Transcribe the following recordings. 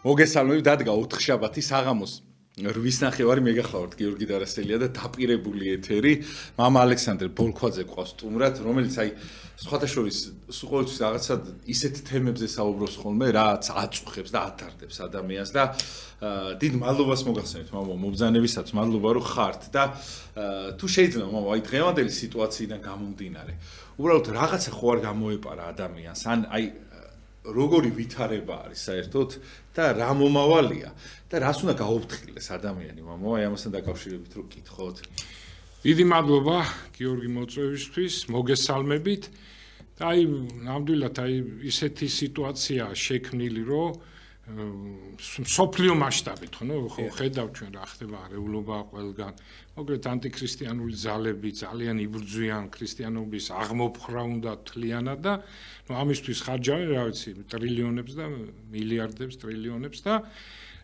მოგესალმებით, დადგა 4 შაბათი საღამოს 8:30 მეგახავართ გიორგი დარასელია და დაპირებული ეთერი მამა ალექსანდრე ბოლქვაძე ყავს სტუმრად, რომელიც აი სხვათა შორის ყოველთვის რაღაცა ისეთ თემებზე საუბრობს ხოლმე, რაც აწუხებს და ათარდებს ადამიანს და დიდ მადლობას მოგახსენებთ მამა მობრძანებისაც, მადლობა რომ ხართ და თუ შეიძლება მამა აი დღევანდელი სიტუაციიდან გამომდინარე, უბრალოდ რაღაცა ხო არ გამოეპარა ადამიანს, ან აი როგორი ვითარება არის საერთოდ და რა მომავალია და რას უნდა გაუფრთხილდეს ადამიანი მამა აი ამასთან დაკავშირებით რო გითხოთ. დიდი მადლობა გიორგი მოწვევისთვის, მოგესალმებით და აი ნამდვილად აი ისეთი სიტუაცია შექმნილი რომ სოფლიო მასშტაბით ხო ხედავთ ჩვენ რა ხდება არეულობა ყველგან მოკლედ ანტიქრისტიანული ძალები ძალიან იბრძვიან ქრისტიანობის აღმოფხრა უნდა თლიანად და ამისთვის ხარჯავენ რა ვიცი ტრილიონებს და მილიარდებს ტრილიონებს და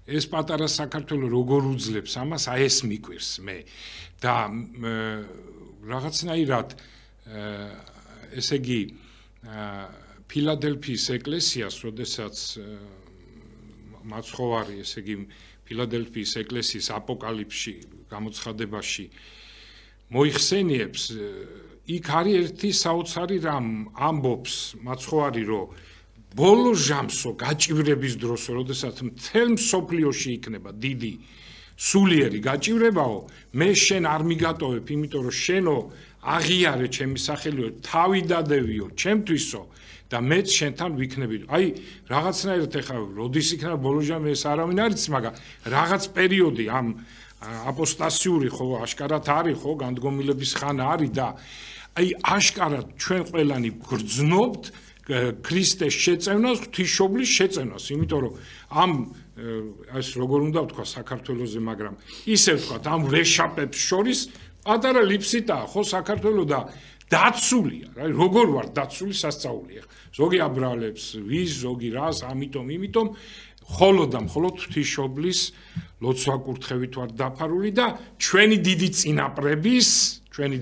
ეს პატარა საქართველო როგორ უძლებს ამას აი ეს მიკვირს მე და რაღაცნაირად ესე იგი ფილადელფიის ეკლესიას როდესაც მაცხოვარი ესე იგი ფილადელფიის ეკლესიის აპოკალიფსში გამოცხადებაში მოიხსენიებს იქ არის ერთი საოცარი რამ ამბობს მაცხოვარი რომ ბოლო ჟამსო გაჭირების დროსო როდესაც მთელ მსოფლიოში იქნება დიდი სულიერი გაჭირებაო მე შენ არ მიგატოვებ იმიტომ რომ შენო აღიარე ჩემი სახელიო თავი დადევიო ჩემთვისო და მეც შენთან ვიქნები. აი რაღაცნაირად ეხა როდის იქნება ბოლო ჟამი ეს არავინ არ იცის, მაგრამ რაღაც პერიოდი ამ აპოსტასიური ხო აშკარად არის ხო განდგომილების ხანა არის და აი აშკარად ჩვენ ყველანი გრძნობთ ქრისტეს შეწევნას, ღვთისმშობლის შეწევნას, იმიტომ რომ ამ ეს როგორ უნდა ვთქვა საქართველოზე, მაგრამ ისე ვთქვა ამ რეშაპებს შორის პატარა ლიფსიტაა ხო საქართველო და დაცულია, რა როგორ ვარ დაცული სასწაულია. ზოგი აბრალებს, ვის, ზოგი რას, ამიტომ მხოლოდ ღვთისმშობლის ლოცვა-კურთხევით ვარ დაფარული და ჩვენი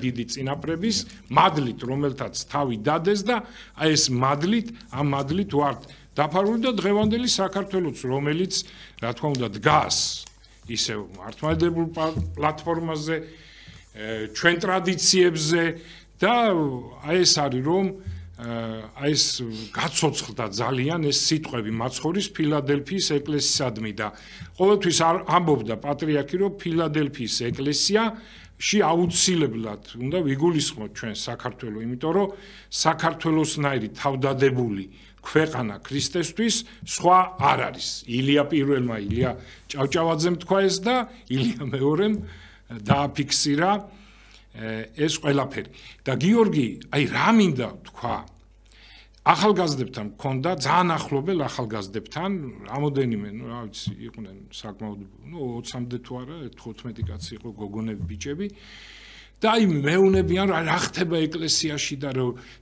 დიდი წინაპრების მადლით, რომელთაც თავი დადეს და აი ეს ამ მადლით ვართ დაფარული და დღევანდელი საქართველოც, რომელიც რა თქმა უნდა დგას ისევ მართლმადიდებულ პლატფორმაზე, ჩვენ ტრადიციებზე და აი ეს არის რომ აი ეს გაცოცხლდა ძალიან ეს სიტყვები მაცხოვრის ფილადელფიის ეკლესიისადმი და ყოველთვის ამბობდა პატრიარქი რომ ფილადელფიის ეკლესიაში აუცილებლად უნდა ვიგულისხმოთ ჩვენ საქართველოს, იმიტომ რომ საქართველოსნაირი თავდადებული ქვეყანა ქრისტესთვის სხვა არ არის. ილია პირველმა ილია ჭავჭავაძემ თქვა ეს და ილია მეორემ დააფიქსირა ეს ყველაფერი და გიორგი აი რა მინდა თქვა ახალგაზრდებთან მქონდა ძალიან ახლობელ ახალგაზრდებთან რამოდენიმე რა ვიცი იყვნენ საკმაოდ 20-მდე თუ არა 15 კაცი იყო გოგონები ბიჭები და აი მეუნებიან რა ხდება ეკლესიაში და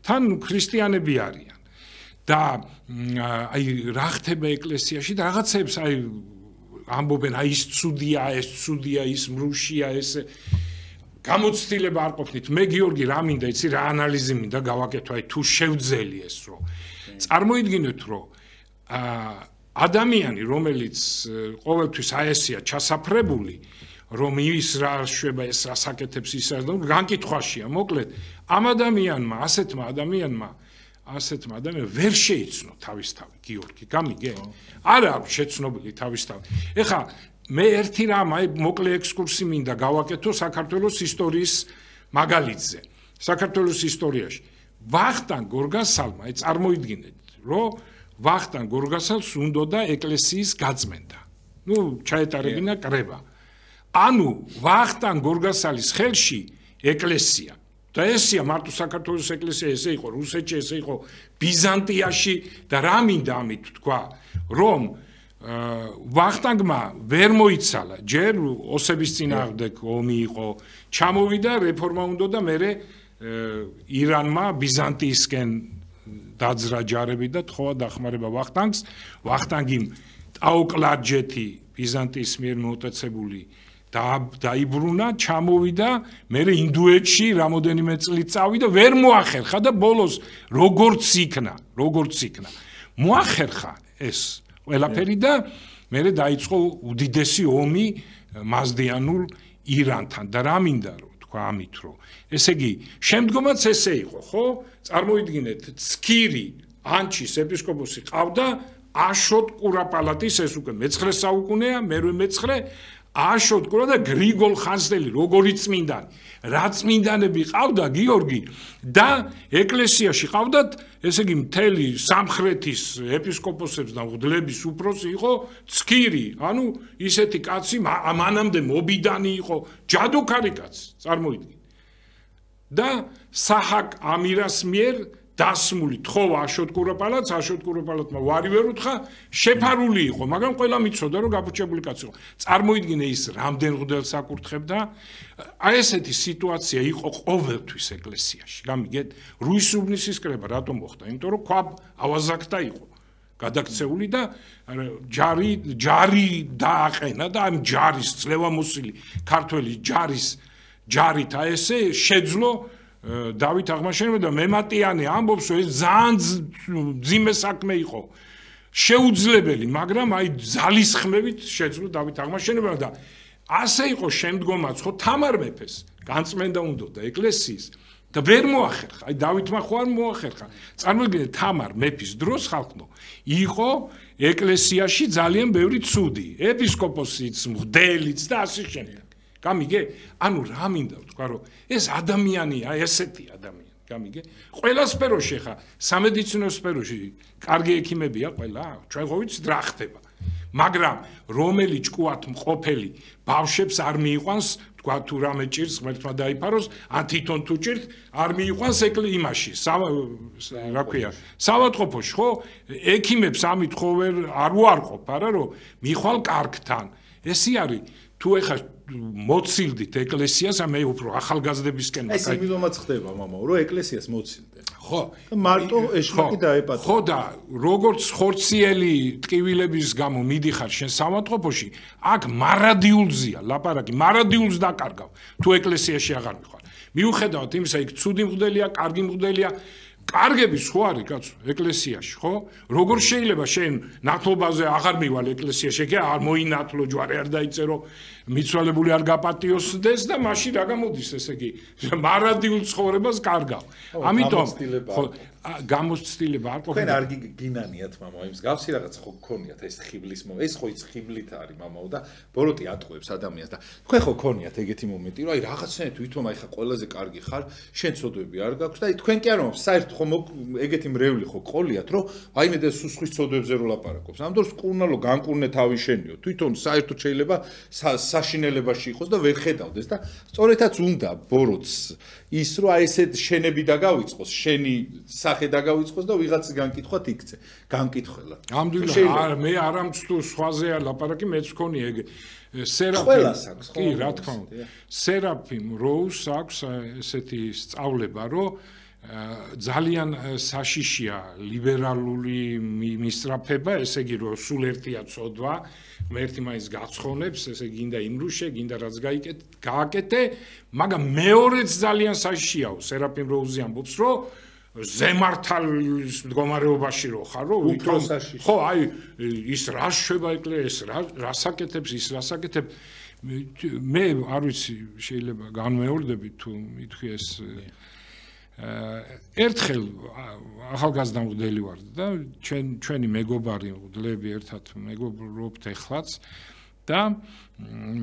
თან ქრისტიანები არიან და აი რა ხდება ეკლესიაში და რაღაცებს აი ამბობენ აი ის ცუდია ის მრუშია ეს გამოცდილება არ ყოფნით მე გიორგი რა მინდა იცი რა ანალიზი მინდა გავაკეთო აი თუ შევძელი ეს რომ წარმოიდგინეთ რომ ადამიანი რომელიც ყოველთვის აი ესია ჩასაფრებული რომ ის რა შვება ეს რა საკეთებს ის და განკითხვაშია მოკლედ ამ ადამიანმა ასეთმა ადამიანმა ვერ შეიცნო თავისთავი გიორგი გამიგე არა აქვს შეცნობილი თავისთავი ეხა მე ერთი რამ აი მოკლე ექსკურსი მინდა გავაკეთო საქართველოს ისტორიის მაგალითზე. საქართველოს ისტორიაში ვახტანგ გორგასალმა აი წარმოიდგინეთ, რომ ვახტანგ გორგასალს უნდოდა ეკლესიის გაწმენდა. ჩაეტარებინა კრება. ანუ ვახტანგ გორგასალის ხელში ეკლესია. და ესია მარტო საქართველოს ეკლესია, ესე იყო რუსეთში, ესე იყო ბიზანტიაში და რა მინდა ამით თქვა, რომ ვახტანგმა ვერ მოიცალა ჯერ ოსების წინააღმდეგ ომი იყო ჩამოვიდა რეფორმა უნდა და მერე ირანმა ბიზანტიისკენ დაძრა ჯარები და თხოვა დახმარება ვახტანგს ვახტანგი ტაოკლარჯეთი ბიზანტიის მიერ მოტაცებული დაიბრუნა ჩამოვიდა მერე ინდუეთში რამოდენიმე წლით წავიდა ვერ მოახერხა და ბოლოს როგორც იქნა მოახერხა ეს ყველაფერი და მერე დაიწყო უდიდესი ომი მაზდიანულ ირანთან და რა მინდა რომ თქვა ამით რომ ესე იგი შემდგომაც ესე იყო ხო წარმოიდგინეთ ცქირი ანჩის ეპისკოპოსი ყავდა აშოტ კურაპალატის ეს უკვე მე-9 საუკუნეა მერვე მე-9 აშოტ კურა და გრიგოლ ხანძთელი როგორი წმინდანი რა წმინდანები ყავდა გიორგი და ეკლესიაში ყავდათ ესე იგი მთელი სამხრეთის ეპისკოპოსებს და მღვდლების უფროსი იყო ცქირი ანუ ისეთი კაცი მანამდე მობიდანი იყო ჯადოქარი კაცი წარმოიდგინე და საჰაკ ამირას მიერ დასმული თხოვა აშოტ კურაპალატს აშოტ კურაპალატმა ვარი ვერ უთხრა შეფარული იყო მაგრამ ყველა მიცოდა რომ გაბუჩებული კაცი იყო წარმოიდგინე ის რამდენ მღვდელს აკურთხებდა აი ესეთი სიტუაცია იყო ყოველთვის ეკლესიაში გამიგეთ რუისუბნისის კრება რატომ მოხდა იმიტომ რომ ქვაბ ავაზაკთა იყო გადაქცეული და ჯარი დააყენა და ამ ჯარის ძლევამოსილი ქართველი ჯარით აი ესე შეძლო დავით აღმაშენებელმა და მემატიანე ამბობს რომ ეს ძალიან ძიმე საქმე იყო შეუძლებელი მაგრამ აი ძალისხმევით შეძლო დავით აღმაშენებელმა და ასე იყო შემდგომაც ხო თამარ მეფეს განწმენდა უნდოდა ეკლესიის და ვერ მოახერხა აი დავითმა ხო არ მოახერხა წარმოიდგინეთ თამარ მეფის დროს ხალხო იყო ეკლესიაში ძალიან ბევრი ცუდი ეპისკოპოსიც მღვდელიც და ასე შემდეგ გამიგე? ანუ რა მინდა ვთქვა რომ ეს ადამიანია, ესეთი ადამიანი, გამიგე? ყველა სფეროში ხა, სამედიცინო სფეროში კარგი ექიმებია ყველა, ჩვენ ხო ვიცით რა ხდება. მაგრამ რომელი ჭკუათ მყოფელი ბავშვებს არ მიიყვანს, თქვა თუ რამე ჭირს, ღმერთმა დაიფაროს, ან თვითონ თუ ჭირთ, არ მიიყვანს იმაში, რა ქვია, საავადმყოფოში, ხო? ექიმებს ამით ხო არ უარყოფ, არა რომ მიხვალ კარგთან. ესე არის თუ ეხა მოცილდით ეკლესიას, მე უფრო ახალგაზრდებისკენ ეს იმიტომაც ხდება მამაო, რომ ეკლესიას მოცილდნენ. ხო, მარტო ეშმაკი დაეპატრა. ხო და როგორც ხორციელი ტკივილების გამო მიდიხარ შენ საავადმყოფოში, აქ მარადიულზია ლაპარაკი, მარადიულს დაკარგავ. თუ ეკლესიაში აღარ მიხარ. მიუხედავად იმისა, იქ ცუდი მღვდელია, კარგი მღვდელია, კარგები ხო არის კაცო ეკლესიაში, ხო? როგორ შეიძლება შენ ნათლობაზე აღარ მივალ ეკლესიაში, ეგ არ მოინათლო ჯვარი არ დაიწერო, მიცვალებული არ გაპატიოსდეს და მაშინ რა გამოდის ესე იგი? მარადიულ ცხოვრებას კარგავ. ამიტომ ხო გამოცდილება არ ყოფილა. თქვენ არ გინანიათ მამაო, იმის გავსი რაღაცა ხო გქონიათ ეს ხიბლის ეს ხო ის ხიბლით არის მამაო და ბოროტი ატყუებს ადამიანს და თქვენ ხო გქონიათ ეგეთი მომენტი, რომ აი რაღაცნაირად თვითონ აი ხა ყველაზე კარგი ხარ, შენ ცოდვები არ გაქვს და აი თქვენ კი არ მომს საერთოდ ხო ეგეთი მრევლი ხო ყოლიათ, რომ აი მე და სუსხვის ცოდვებზე რო ლაპარაკობს. ამ დროს კურნალო განკურნე თავი შენიო. თვითონ საერთოდ შეიძლება საშინელებაში იყოს და ვერ ხედავდეს და სწორედაც უნდა ბოროტს ის რომ აი ესეთ შენები დაგავიწყოს, შენი სახე დაგავიწყოს და ვიღაც განკითხვათ იქცე. განკითხველა. ამდვილად მე არ ამცდო სხვაზეა ლაპარაკი, მეც ვქონი ეგ სერაფიმ. კი, რა თქმა უნდა. სერაფიმ როუს აქვს ესეთი სწავლება, რომ ძალიან საშიშია ლიბერალური მისწრაფება, ესე იგი რომ სულ ერთია ცოდვა, ერთი მაინც გაცხონებს, ესე გინდა იმრუშე, გინდა რაც გააკეთე, მაგრამ მეორეც ძალიან საშიშიაო, სერაფიმ როუზი ამბობს, რომ ზემართალის მდგომარეობაში რო ხარ, რომ უფრო საშიშია. ხო, აი ის რა შვება ეკლესია, ეს რას აკეთებს, ის რას აკეთებს. მე არ ვიცი, შეიძლება განმეორდები თუ მითქვი ეს ერთხელ ახალგაზრდა მღვდელი ვარ და ჩვენი მეგობარი მღვდლები ერთად მეგობრობთ ეხლაც და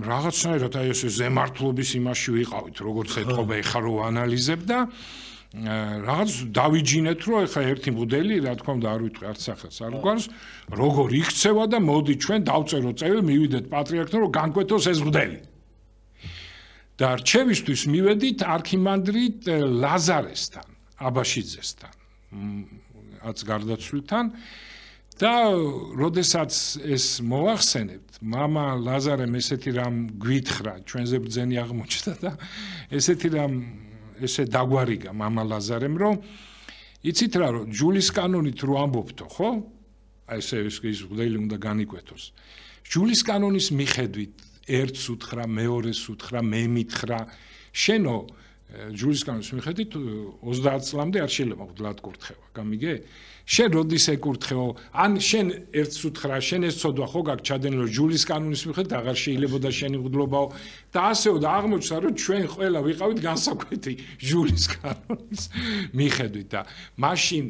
რაღაცნაირად აი ეს ზემართლობის იმაში ვიყავით, როგორც ეთყობა ეხა რო ანალიზებ და რაღაც დავიჯინეთ, რომ ეხა ერთი მღვდელი, რა თქმა უნდა, არ ვიტყვი არც სახელს, არ გვარს, როგორ იქცევა და მოდი ჩვენ დავწერო წევრი, მივიდეთ პატრიარქთან, რომ განკვეთოს ეს მღვდელი. და რჩევისთვის მივედით არქიმანდრიტ ლაზარესთან, აბაშიძესთან, აც გარდაცვლილთან და როდესაც ეს მოახსენებთ, მამა ლაზარემ ესეთი რამ გვითხრა, ჩვენზე ბრძენი აღმოჩნდა და ესეთი რამ ესე დაგვარიგა მამა ლაზარემ, რომ იცით რა, რომ ჯულის კანონით რო ამბობთო, ხო? აი ესე ის მღვდელი უნდა განიკვეთოს. ჯულის კანონის მიხედვით ერთს უთხრა, მეორეს უთხრა, მე მითხრა, შენო ჯულისკანონის მიხედვით 30 წლამდე არ შეიძლება მუდლად კურთხევა, გამიგე? შენ როდის ეკურთხეო? ან შენ ერთს უთხრა, შენ ეს ცოდვა ხო გაქვს ჩადენილი, რომ ჯულისკანონის მიხედვით აღარ შეიძლებოდა შენი მუდლობაო და ასეო და აღმოჩნდა, რომ ჩვენ ყველა ვიყავით განსაკუთრებით ჯულისკანონის მიხედვით და მაშინ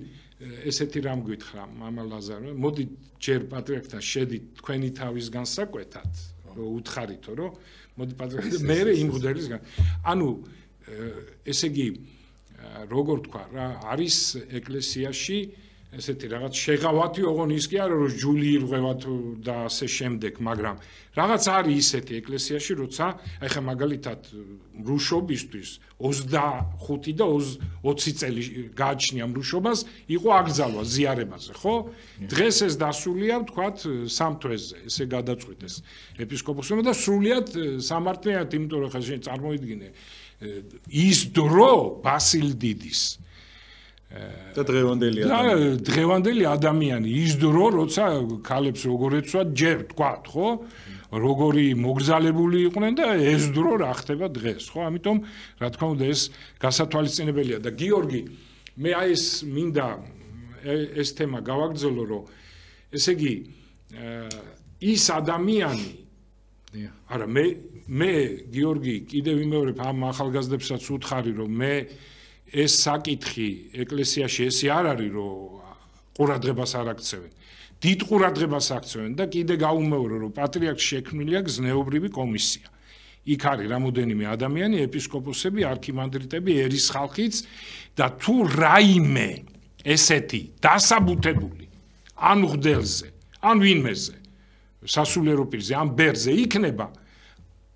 ესეთი რამ გითხრა მამა ლაზარო, მოდი ჯერ პატრიარქთან შედით თქვენი თავის განსაკუთრად, უთხარითო, რომ მოდი პატრიარქთან მე იმ მღვდელისგან. ანუ ესე იგი როგორ თქვა რა არის ეკლესიაში ესეთი რაღაც შეღავათი ოღონ ის კი არა რომ ჯული ირღვევათ და ასე შემდეგ, მაგრამ რაღაც არის ისეთი ეკლესიაში, როცა ეხა მაგალითად მრუშობისთვის 25 და 20 წელი გააჩნია მრუშობას, იყო აკრძალვა ზიარებაზე, ხო? დღეს ეს დასულია, ვთქვათ, 3 თვეზე, ესე გადაწყვიტეს ეპისკოპოსმა და სრულიად სამართლიანად, იმიტომ რომ ხა შენ წარმოიდგინე ის დრო ბასილ დიდის და დღევანდელი ადამიანი ის დრო როცა ქალებს როგორ ეცვათ ჯერ თქვათ ხო როგორი მოგზალებული იყვნენ და ეს დრო რა ხდება დღეს ხო ამიტომ რა თქმა უნდა ეს გასათვალისწინებელია და გიორგი მე აი ეს მინდა ეს თემა გავაგრძელო რომ ესე იგი ის ადამიანი არა მე გიორგი კიდევ ვიმეორებ ამ ახალგაზრდებსაც უთხარი რომ მე ეს საკითხი ეკლესიაში ესე არ არის რომ ყურადღებას არ აქცევენ დიდ ყურადღებას აქცევენ და კიდე გაუმეორო რომ პატრიარქს შექმნილი აქვს ზნეობრივი კომისია იქ არის რამოდენიმე ადამიანი ეპისკოპოსები არქიმანდრიტები ერის ხალხიც და თუ რაიმე ესეთი დასაბუთებული ან მღვდელზე ან ვინმეზე სასულიერო პირზე ან ბერზე იქნება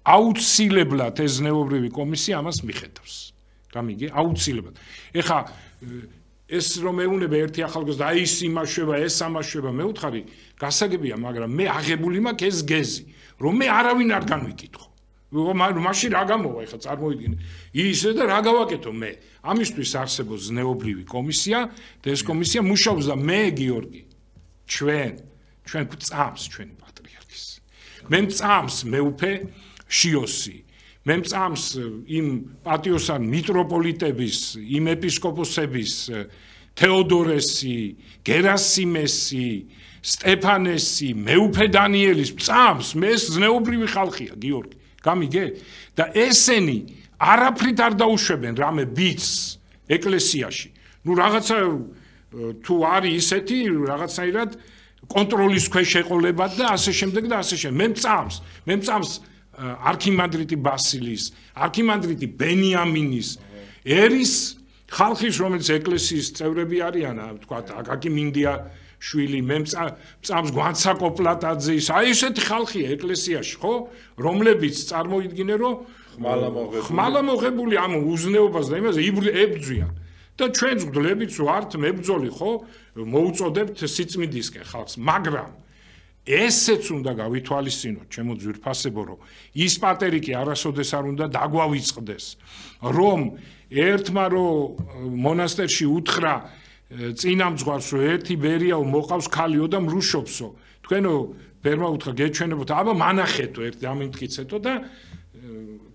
აუცილებლად ეს ზნეობრივი კომისია ამას მიხედავს გამიგე აუცილებლად ეხა ეს რომ ეუნება ერთი ახალგაზრდა აი ის იმაშვება ეს ამაშვება მე ვუთხარი გასაგებია მაგრამ მე აღებული მაქვს ეს გეზი რომ მე არავინ არ განვიკითხო მაშინ რა გამოვა ეხა წარმოიდგინე ისე და რა გავაკეთო მე ამისთვის არსებობს ზნეობრივი კომისია და ეს კომისია მუშაობს და მე გიორგი ჩვენ წამს ჩვენი პატრიარქის მე წამს მეუფე შიოსი მე წამს იმ პატიოსან მიტროპოლიტების იმ ეპისკოპოსების თეოდორესი გერასიმესი სტეფანესი მეუფე დანიელის წამს მე ზნეობრივი ხალხია გიორგი გამიგე და ესენი არაფრით არ დაუშვებენ რამე ბიძს ეკლესიაში ნუ რაღაცა თუ არის ისეთი რაღაცნაირად კონტროლის ქვეშ ეყოლებათ და ასე შემდეგ და ასე შემდეგ მე წამს არქიმანდრიტი ბასილის არქიმანდრიტი ბენიამინის ერის ხალხის რომელიც ეკლესიის წევრები არიან თქვა აკაკი მინდია შვილი მე წამს გვანცა კოპლატაძის აი ესეთი ხალხია ეკლესიაში ხო რომლებიც წარმოიდგინე რომ ხმალა მოღებული ამ უზნეობას და იმაზე იბრძვიან და ჩვენც გძლებიც ვართ მებრძოლი ხო მოუწოდებთ სიწმინდისკენ ხალხს მაგრამ ესეც უნდა გავითვალისწინოთ ჩემო ძვირფასებო რომ ის პატერიკი არასოდეს არ უნდა დაგვავიწყდეს რომ ერთმა რომ მონასტერში უთხრა წინამძღვარს რომ ერთი ბერიაო მოყავს ქალიო და მრუშობსო თქვენო ბერმა უთხრა გეჩვენებოთ აბა მანახეთო ერთ დამიმტკიცეთო და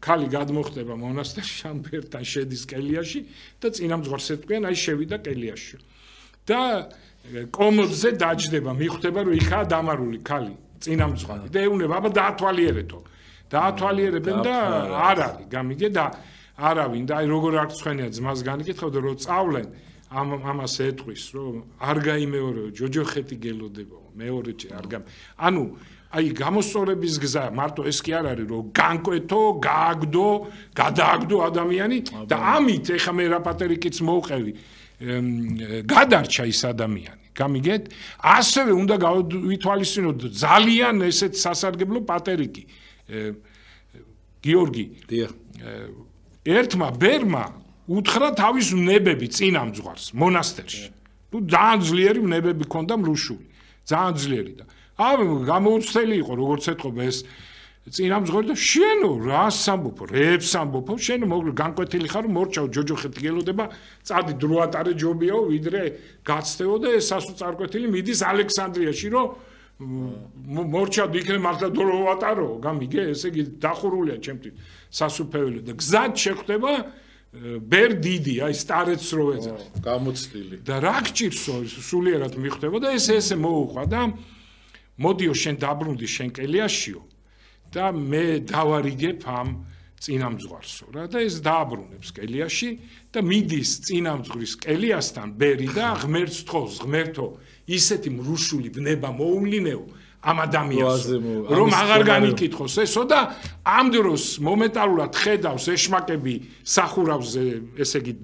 ქალი გადმოხდება მონასტერში ამ ბერთან შედის კელიაში და წინამძღვარს ეთქვენ აი შევიდა კელიაში და კომოდზე დაჯდება მიხვდება რომ იქაა დამარული ქალი წინამძღვარი და ეუნება აბა დაათვალიერეთო დაათვალიერებენ და არ არის გამიგე და არავინ და აი როგორ არ ცხენია ძმას განიკითხავდა რომ წავლენ ამას ეტყვის რომ არ გაიმეორეო ჯოჯოხეთი გელოდებო მეორეჯერ არ გამ ანუ აი გამოსწორების გზა მარტო ეს კი არ არის რომ განკვეთო გააგდო გადააგდო ადამიანი და ამით ეხა მე რა პატერიკიც მოვყევი გადარჩა ის ადამიანი გამიგეთ ასევე უნდა გავითვალისწინოთ ძალიან ესეთ სასარგებლო პატერიკი გიორგი ერთმა ბერმა უთხრა თავის ნებები წინამძღვარს მონასტერში ნუ ძალიან ძლიერი ნებები ქონდა მრუშული ძალიან ძლიერი და გამოუცდელი იყო როგორც ეთყობა ეს წინამძღვარი და შენო რას ამბობო რეებს ამბობო შენ მოკლედ განკვეთილი ხარ მორჩაო ჯოჯოხეთი გელოდება წადი დროატარე ჯობიაო ვიდრე გაცდეო და ეს სასუწარკვეთილი მიდის ალექსანდრიაში რომ მორჩად იქნე მართლა დროატარო გამიგე ესე იგი დახურულია ჩემთვის სასუფეველი და გზად შეხვდება ბერ დიდი, აი სტარეც რო ეძახს. გამოცდილი. და რა გჭირსო სულიერად მიხვდებოდა ესე მოუყვა და მოდიო შენ დაბრუნდი შენ კელიაშიო და მე დავარიგებ ამ წინამძღვარსო რა და ეს დააბრუნებს კელიაში და მიდის წინამძღვრის კელიასთან ბერი და ღმერთს თხოვს ღმერთო ისეთი მრუშული ბნება მოუვლინეო ამ ადამიანს რომ აღარ განიკითხოს ესო და ამ დროს მომენტალურად ხედავს ეშმაკები სახურავზე ესე იგი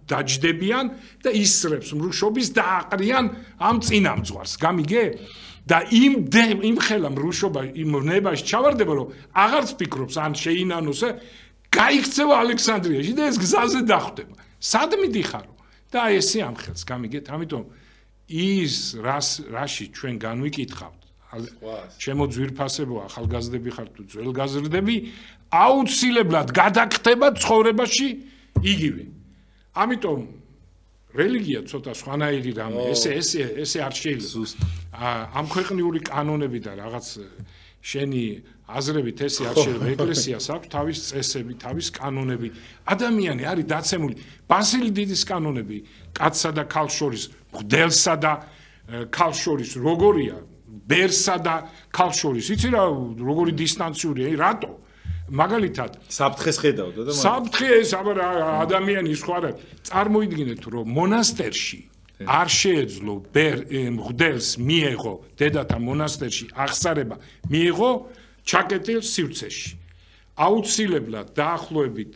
დაჯდებიან და ისრებს მრუშობის და აყრიან ამ წინამძღვარს გამიგე და იმ ხელა მრუშობა იმ ნებაში ჩავარდება რომ აღარც ფიქრობს ან შეინანოს გაიქცევა ალექსანდრიაში და ეს გზაზე დახვდება სად მიდიხარო და ესე ამ ხელს გამიგეთ ამიტომ ის რაში ჩვენ განვიკითხავთ ჩემო ძვირფასებო ახალგაზრდები ხართ თუ ძველგაზრდები აუცილებლად გადაგხდება ცხოვრებაში იგივე ამიტომ რელიგია ცოტა სხვანაირი რამე ესე არ შეიძლება ამ ქვეყნიური კანონები და რაღაც შენი აზრებით ესე არ შეიძლება ეკლესიას აქვს თავის წესები თავის კანონები ადამიანი არის დაცემული ბასილი დიდის კანონები კაცსა და ქალს შორის მღვდელსა და ქალს შორის როგორია ბერსა და ქალს შორის იცი რა როგორი დისტანციურია რატო მაგალითად საფრთხეს ხედავდა და საფრთხეს აბა ადამიანი სხვა რა წარმოიდგინეთ რომ მონასტერში არ შეეძლო მღვდელს მიეღო დედათა მონასტერში აღსარება მიეღო ჩაკეტილ სივრცეში აუცილებლად დაახლოებით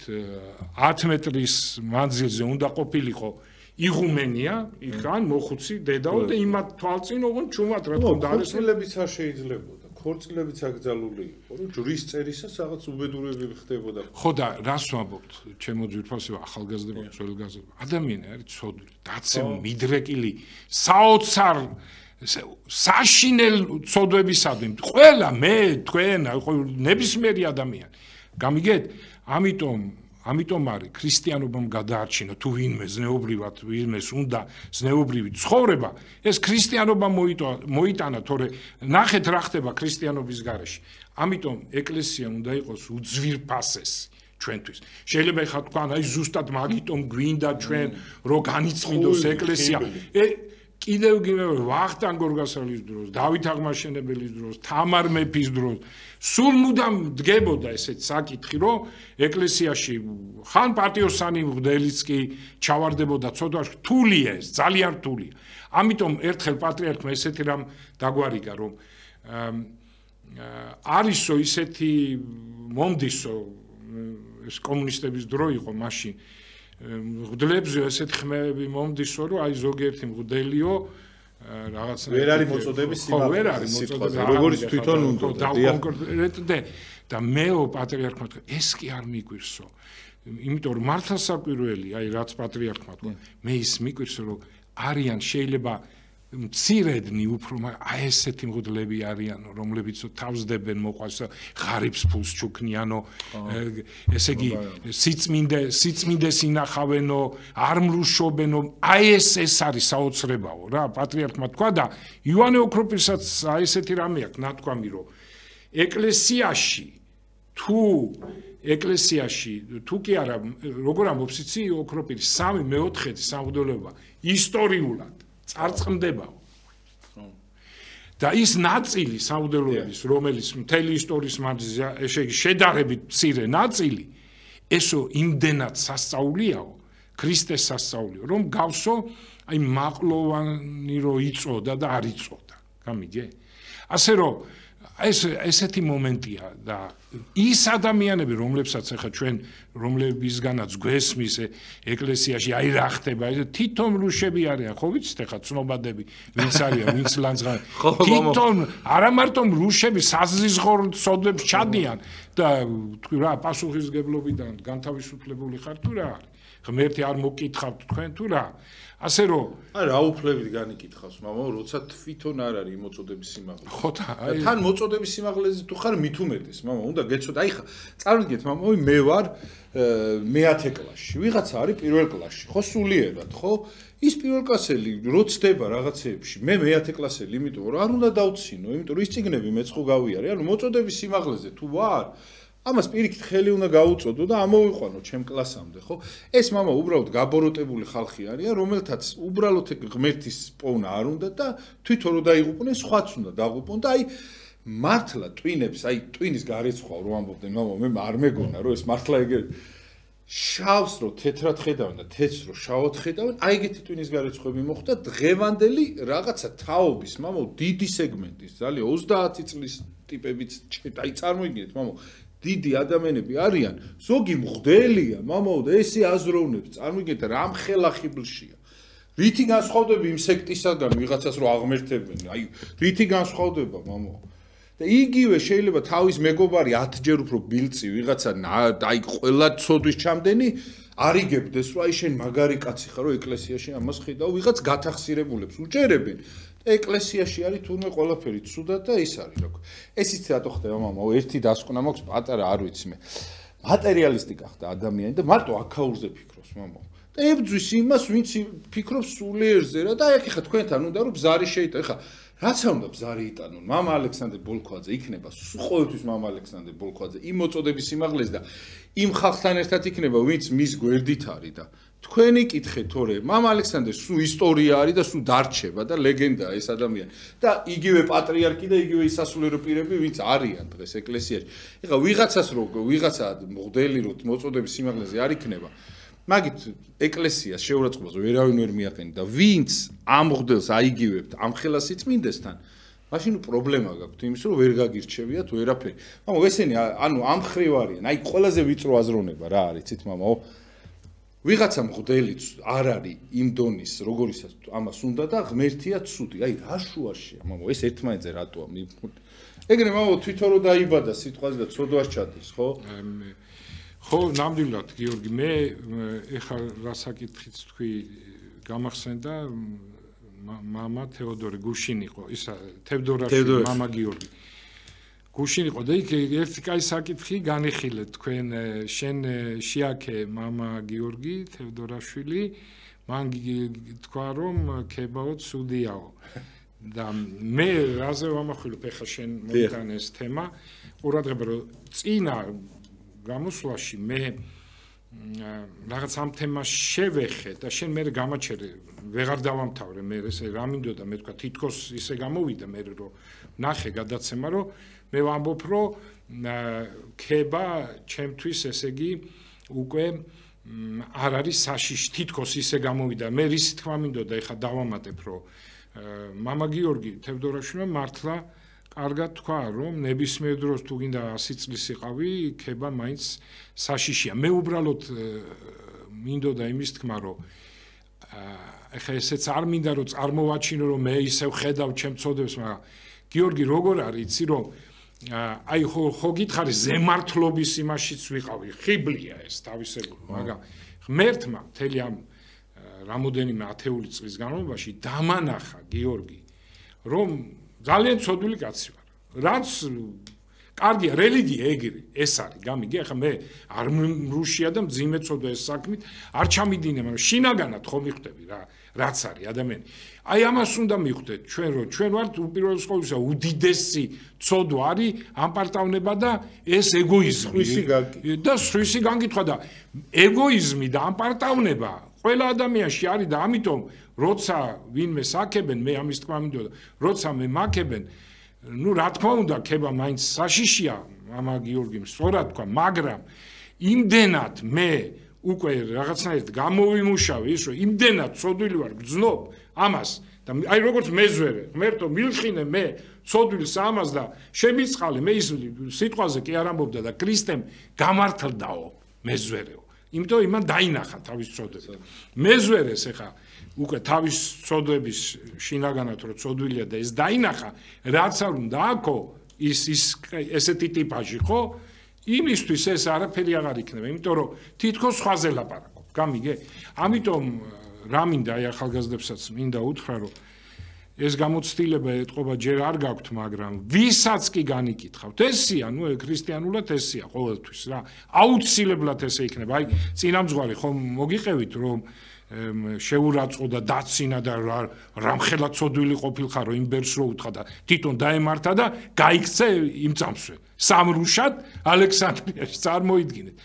10 მეტრის მანძილზე უნდა ყოფილიყო იღუმენია, იქან მოხუცი დედაო და იმათ თვალწინოღონ ჩუმად რა თქმა უნდა ქორწილებიც არ შეიძლებოდა. ქორწილებიც აკრძალული იყო, რომ ჯვრის წერისას რაღაც უბედურები ხდებოდა. ხო და რას ვამბობთ, ჩემო ძვირფასებო ახალგაზრდებო, ძველგაზრდებო. ადამიანი არის ცოდვილი, დაცემული, მიდრეკილი, საოცარ საშინელ ცოდვებისადმი. ყველა მე, თქვენ, ნებისმიერი ადამიანი. გამიგეთ? ამიტომ არის ქრისტიანობამ გადაარჩინა თუ ვინმე ზნეობრივად ვინმეს უნდა ზნეობრივი ცხოვრება ეს ქრისტიანობა მოიტანა თორე ნახეთ რა ხდება ქრისტიანობის გარეშე ამიტომ ეკლესია უნდა იყოს უძვირფასესი ჩვენთვის შეიძლება ეხლა თქვან აი ზუსტად მაგიტომ გვინდა ჩვენ რო განიწმინდოს ეკლესია კიდევ ვახტანგ გორგასალის დროს დავით აღმაშენებელის დროს თამარ მეფის დროს სულ მუდამ დგებოდა ესეთ საკითხი რომ ეკლესიაში ხან პატიოსანი მღვდელიც კი ჩავარდებოდა ცოტა რთულია ეს ძალიან რთულია ამიტომ ერთხელ პატრიარქმა ესეთი რამ დაგვარიგა რომ არისო ისეთი მომდისო ეს კომუნისტების დრო იყო მაშინ მღვდლებზე ესეთი ხმები მომდისო რომ აი ზოგიერთი მღვდელიო რაღაცა ვერ არის მოწოდების სიმაღლე ვერ არის მოწოდების როგორც თვითონ უნდა და მეო პატრიარქმა თქვა ეს კი არ მიგვირსო იმიტომ რომ მართლსაკვირველი აი რაც პატრიარქმა თქვა მე ის მიგვირსო რომ არიან შეიძლება მცირედნი უფრო აი ესეთი მღვდლები არიან რომლებიც თავსდებენ მოყვას ღარიბს ფულს ჩუქნიანო ესე იგი სიწმინდეს ინახავენო არ მრუშობენო აი ეს არის საოცრებაო რა პატრიარქმა თქვა და იოანე ოქროპირსაც აი ესეთი რამე აქვს ნათქვამი რომ ეკლესიაში თუ კი არა როგორ ამბობს იცი ოქროპირი 3/4 სამღვდელოება ისტორიულად წარწყმდებაო და ის ნაწილი სამღვდელოების რომელიც მთელი ისტორიის მანძილზე ესე იგი შედარებით მცირე ნაწილი ესო იმდენად სასწაულიაო ქრისტეს სასწაულიო რომ გავსო აი მაყლოვანი რო იწოდა და არ იწოდა გამიგე ასე რომ ესეთი მომენტია და ის ადამიანები რომლებსაც ახლა ჩვენ რომლებისგანაც გვესმის ეკლესიაში აი რა ხდება თვითონ რუშები არიან ხო ვიცით ახლა ცნობადები ვინც არიან ვინც ლანძღავენ თვითონ არა მარტო რუშები საზღორ ცოდვებს ჩადიან და თქვი რა პასუხისგებლობიდან განთავისუფლებული ხარ თუ რა არის ღმერთი არ მოგკითხავთ თქვენ თუ რა ასე რომ რა უფლებით განიკითხავს მამა როცა თვითონ არ არის მოწოდების სიმაღლე ხო თან მოწოდების სიმაღლეზე თუ ხარ მით უმეტეს მამა უნდა გეცოთ აი ხა წარმოგიდგენთ მამა მე ვარ მე-10 კლასში ვიღაცა არის პირველ კლასში ხო სულიერად ხო ის პირველ კლასელი რო ცდება რაღაცეებში მე მე-10 კლასელი იმიტომ რომ არ უნდა დავცინო იმიტომ რომ ის წიგნები მეც ხო გავიარე ანუ მოწოდების სიმაღლეზე თუ ვარ ამას პირიქით ხელი უნდა გაუწოდო და ამოვიყვანო ჩემ კლასამდე, ხო? ეს მამა უბრალოდ გაბოროტებული ხალხი არიან, რომელთაც უბრალოდ ღმერთის პოვნა არ უნდა და თვითონ რო დაიღუპნენ, სხვაც უნდა დაღუპონ და აი მართლა ტვინებს, აი ტვინის გარეცხვა რო ამბობდნენ, მამა მე არ მეგონა რომ ეს მართლა ეგ შავს რო თეთრად ხედავენ და თეთრს რო შავად ხედავენ, აი ეგეთი ტვინის გარეცხვები მოხდა დღევანდელი რაღაცა თაობის, მამა დიდი სეგმენტის, ძალიან 30 წლის ტიპებიც, აი წარმოიდგინეთ, მამა დიდი ადამიანები არიან, ზოგი მღვდელია, მამაო და ესე აზროვნებს, წარმოიდგინეთ რამ ხელახიბლშია. რითი განსხვავდება იმ სექტისაგან ვიღაცას რო აღმერთებენ, აი რითი განსხვავდება, მამაო? და იგივე შეიძლება თავის მეგობარი 10-ჯერ უფრო ბილწი ვიღაცა აი ყველა ცოდვის ჩამდენი არიგებდეს რომ აი შენ მაგარი კაცი ხარ რომ ეკლესიაში ამას ხედავ ვიღაც გათახსირებულებს უჭერებენ და ეკლესიაში არის თურმე ყველაფერი ცუდად და ის არის როგორ ეს იცი რატო ხდება მამაო ერთი დასკვნა მაქვს პატარა არ ვიცი მე მატერიალისტი გახდა ადამიანი და მარტო აქაურზე ფიქრობს მამაო და ებძვის იმას ვინც ფიქრობს სულიერზე რა და აი ხა თქვენთან უნდა რომ ბზარი შეიტანო ხა რაც უნდა ბზარი იტანონ მამა ალექსანდრე ბოლქვაძე იქნება ყოველთვის მამა ალექსანდრე ბოლქვაძე იმ მოწოდების სიმაღლეს და იმ ხალხთან ერთად იქნება ვინც მის გვერდით არის და თქვენი კითხეთ თორე მამა ალექსანდრე სულ ისტორია არის და სულ დარჩება და ლეგენდაა ეს ადამიანი და იგივე პატრიარქი და იგივე ისასულიერო პირები ვინც არიან დღეს ეკლესიაში ეხლა ვიღაცას რო ვიღაცა მღვდელი რო მოწოდების სიმაღლეზე არ იქნება მაგით ეკლესიას შეურაცხყოფას ვერავინ ვერ მიაყენს და ვინც ამ მღვდელს აიგივებთ ამ ხელას იწმინდესთან მაშინ პრობლემა გაქვთ იმის რომ ვერ გაგირჩევიათ ვერაფერი მამო ესენი ანუ ამ ხრივ არიან აი ყველაზე ვიწრო აზროვნება რა არის იცით მამო ვიღაცა მღვდელიც არ არის იმ დონის როგორისაც ამას უნდა და ღმერთია ცუდი აი რა შუაშია მამო ეს ერთმანეთზე რატოა ეგრე მამო თვითონ რო დაიბადა სიტყვაზე და ცოდვას ჩადის ხო ხო, ნამდვილად, გიორგი, მე ეხლა რა საკითხიც თქვი გამახსენდა მამა თეოდორე გუშინ იყო, ისა თევდორაშვილი, მამა გიორგი. გუშინ იყო და იქ ერთი კაი საკითხი განიხილეთ თქვენ შენ შეაქე მამა გიორგი თევდორაშვილი, მან თქვა რომ ქებაო ცუდიაო. და მე რაზე ვამახვილებ ეხლა შენ მომიტან ეს თემა, ყურადღება რომ წინა გამოსვლაში მე რაღაც ამ თემას შევეხე და შენ მე გამაჩერე ვეღარ დავამთავრე მე ესე რა მინდოდა მე თქვა თითქოს ისე გამოვიდა მე რომ ნახე გადაცემა რომ მე ვამბობ რომ ქება ჩემთვის ესე იგი უკვე არ არის საშიში თითქოს ისე გამოვიდა მე რის თქმა მინდოდა ეხა დავამატებ რომ მამა გიორგი თევდორაშვილმა მართლა კარგად თქვა რომ ნებისმიერ დროს თუ გინდა 100 წლის იყავი ქება მაინც საშიშია მე უბრალოდ მინდოდა იმის თქმა რომ ეხა ესეც არ მინდა რომ წარმოვაჩინო რომ მე ისევ ხედავ ჩემ წოდებს მაგრამ გიორგი როგორ არის იცი რომ აი ხო გითხარი ზემართლობის იმაშიც ვიყავი ხიბლია ეს თავისებური მაგრამ ღმერთმა მთელი ამ რამოდენიმე ათეული წლის განმავლობაში დამანახა გიორგი რომ ძალიან ცოდვილი კაცი ვარ. რაც კარგია რელიგია ეგრე ეს არის. გამიგი ახლა მე არ მრუშია და მძიმე ცოდვა ეს საქმით არ ჩამიდინე, მაგრამ შინაგანად ხო მიხვდები რა რაც არის ადამიანი. აი ამას უნდა მიხვდეთ ჩვენ რომ ჩვენ ვართ უპირველეს ყოვლისა უდიდესი ცოდვა არის ამპარტავნება და ეს ეგოიზმი. და სხვისი განგითხვა და ეგოიზმი და ამპარტავნება ყველა ადამიანში არის და ამიტომ როცა ვინმე საკებენ მე ამის თქმა მინდოდა როცა მე მაკებენ ნუ რა თქმა უნდა ქება მაინც საშიშია მამა გიორგიმ სწორად თქვა მაგრამ იმდენად მე უკვე რაღაცნაირად გამოვიმუშავე ის რომ იმდენად ცოდვილი ვარ გძნობ ამას და აი როგორც მეზვერე ღმერთო მილხინე მე ცოდვილს ამას და შემიწყალე მე ის სიტყვაზე კი არ ამბობდა და ქრისტემ გამართლდაო მეზვერეო იმიტომ იმან დაინახა თავის ცოდვები მეზვერეს ეხა უკვე თავის ცოდვების შინაგანად რო ცოდვილია და ეს დაინახა რაც არ უნდა აქო ის ესეთი ტიპაჟი ხო იმისთვის ეს არაფერი აღარ იქნება იმიტომ რომ თითქოს სხვაზე ლაპარაკობ გამიგე ამიტომ რა მინდა აი ახალგაზრდებსაც მინდა უთხრა რომ ეს გამოცდილება ეთყობა ჯერ არ გაქვთ მაგრამ ვისაც კი განიკითხავთ ესია ნუ ქრისტიანულად ესია ყოველთვის რა აუცილებლად ესე იქნება აი წინამძღვარი ხომ მოგიყევით რომ შეურაცხო და დაცინა და რამხელა ცოდვილი ყოფილხარო იმ ბერს რო უთხრა და თვითონ დაემართა და გაიქცე იმ წამსვე სამრუშად ალექსანდრიაში წარმოიდგინეთ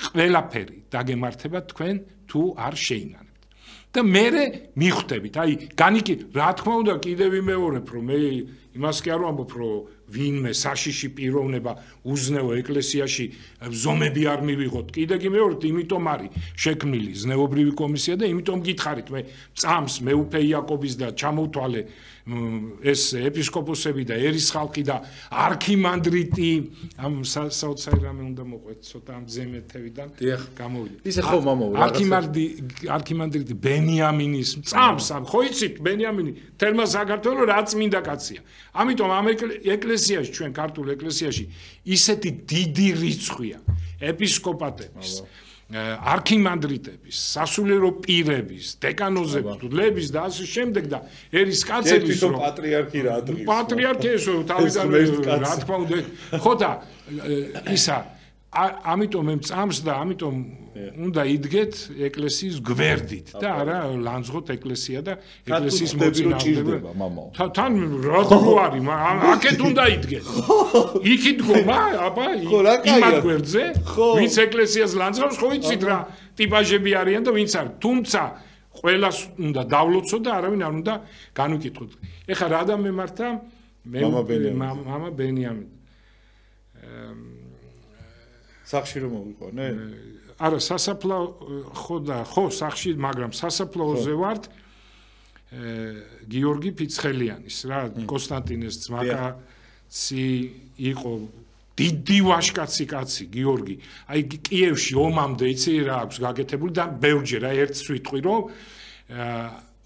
ყველაფერი დაგემართება თქვენ თუ არ შეინანებთ და მე მიხვდებით აი განიკი რა თქმა უნდა კიდევ ვიმეორებ რომ მე იმას კი არ ვამბობ რომ ვინმე საშიში პიროვნება უზნეო ეკლესიაში ზომები არ მივიღოთ კიდე კი მეორეთ იმიტომ არის შექმნილი ზნეობრივი კომისია და იმიტომ გითხარით მე წამს მეუფე იაკობის და ჩამოვთვალე ეს ეპისკოპოსები და ერის ხალხი და არქიმანდრიტი ამ საოცარი რამე უნდა მოყვეთ ცოტა ამ ზემეთევიდან გამოვიდა ისე ხო მამაო არქიმანდრიტი ბენიამინის წამს ხო იცით ბენიამინი თერმა საქართველოს რა წმინდა კაცია ამიტომ ამ ეკლესიაში ჩვენ ქართულ ეკლესიაში ისეთი დიდი რიცხვია ეპისკოპატების არქიმანდრიტების, სასულიერო პირების, დეკანოზების და ასე შემდეგ და ერის კაცების რომ პატრიარქი რა დღის პატრიარქი ესო თავიდან რა თქმა უნდა ხო და ისა ამიტომ მე წამს და ამიტომ უნდა იდგეთ ეკლესიის გვერდით და არა ლანძღოთ ეკლესია და ეკლესიის მოწინააღმდეგე თან რა თქო არის აქეთ უნდა იდგეთ იქით გომა აბა იმად გვერდზე ვინც ეკლესიას ლანძღავს ხო იცით რა ტიპაჟები არიან და ვინც არის თუმცა ყველას უნდა დავლოცო და არავინ არ უნდა განვიკითხოთ ეხლა რა და მემართა მამა ბენიამინ სახში რომ მოვიყვანე? არა, სასაფლაო ხო და ხო სახში, მაგრამ სასაფლაოზე ვართ გიორგი ფიცხელიანის რა, კონსტანტინეს ძმაკაცი იყო დიდი ვაჟკაცი კაცი გიორგი. აი კიევში ომამდე იცი რა აქვს გაკეთებული და ბევრჯერ აი ერთ სვიტყვი რომ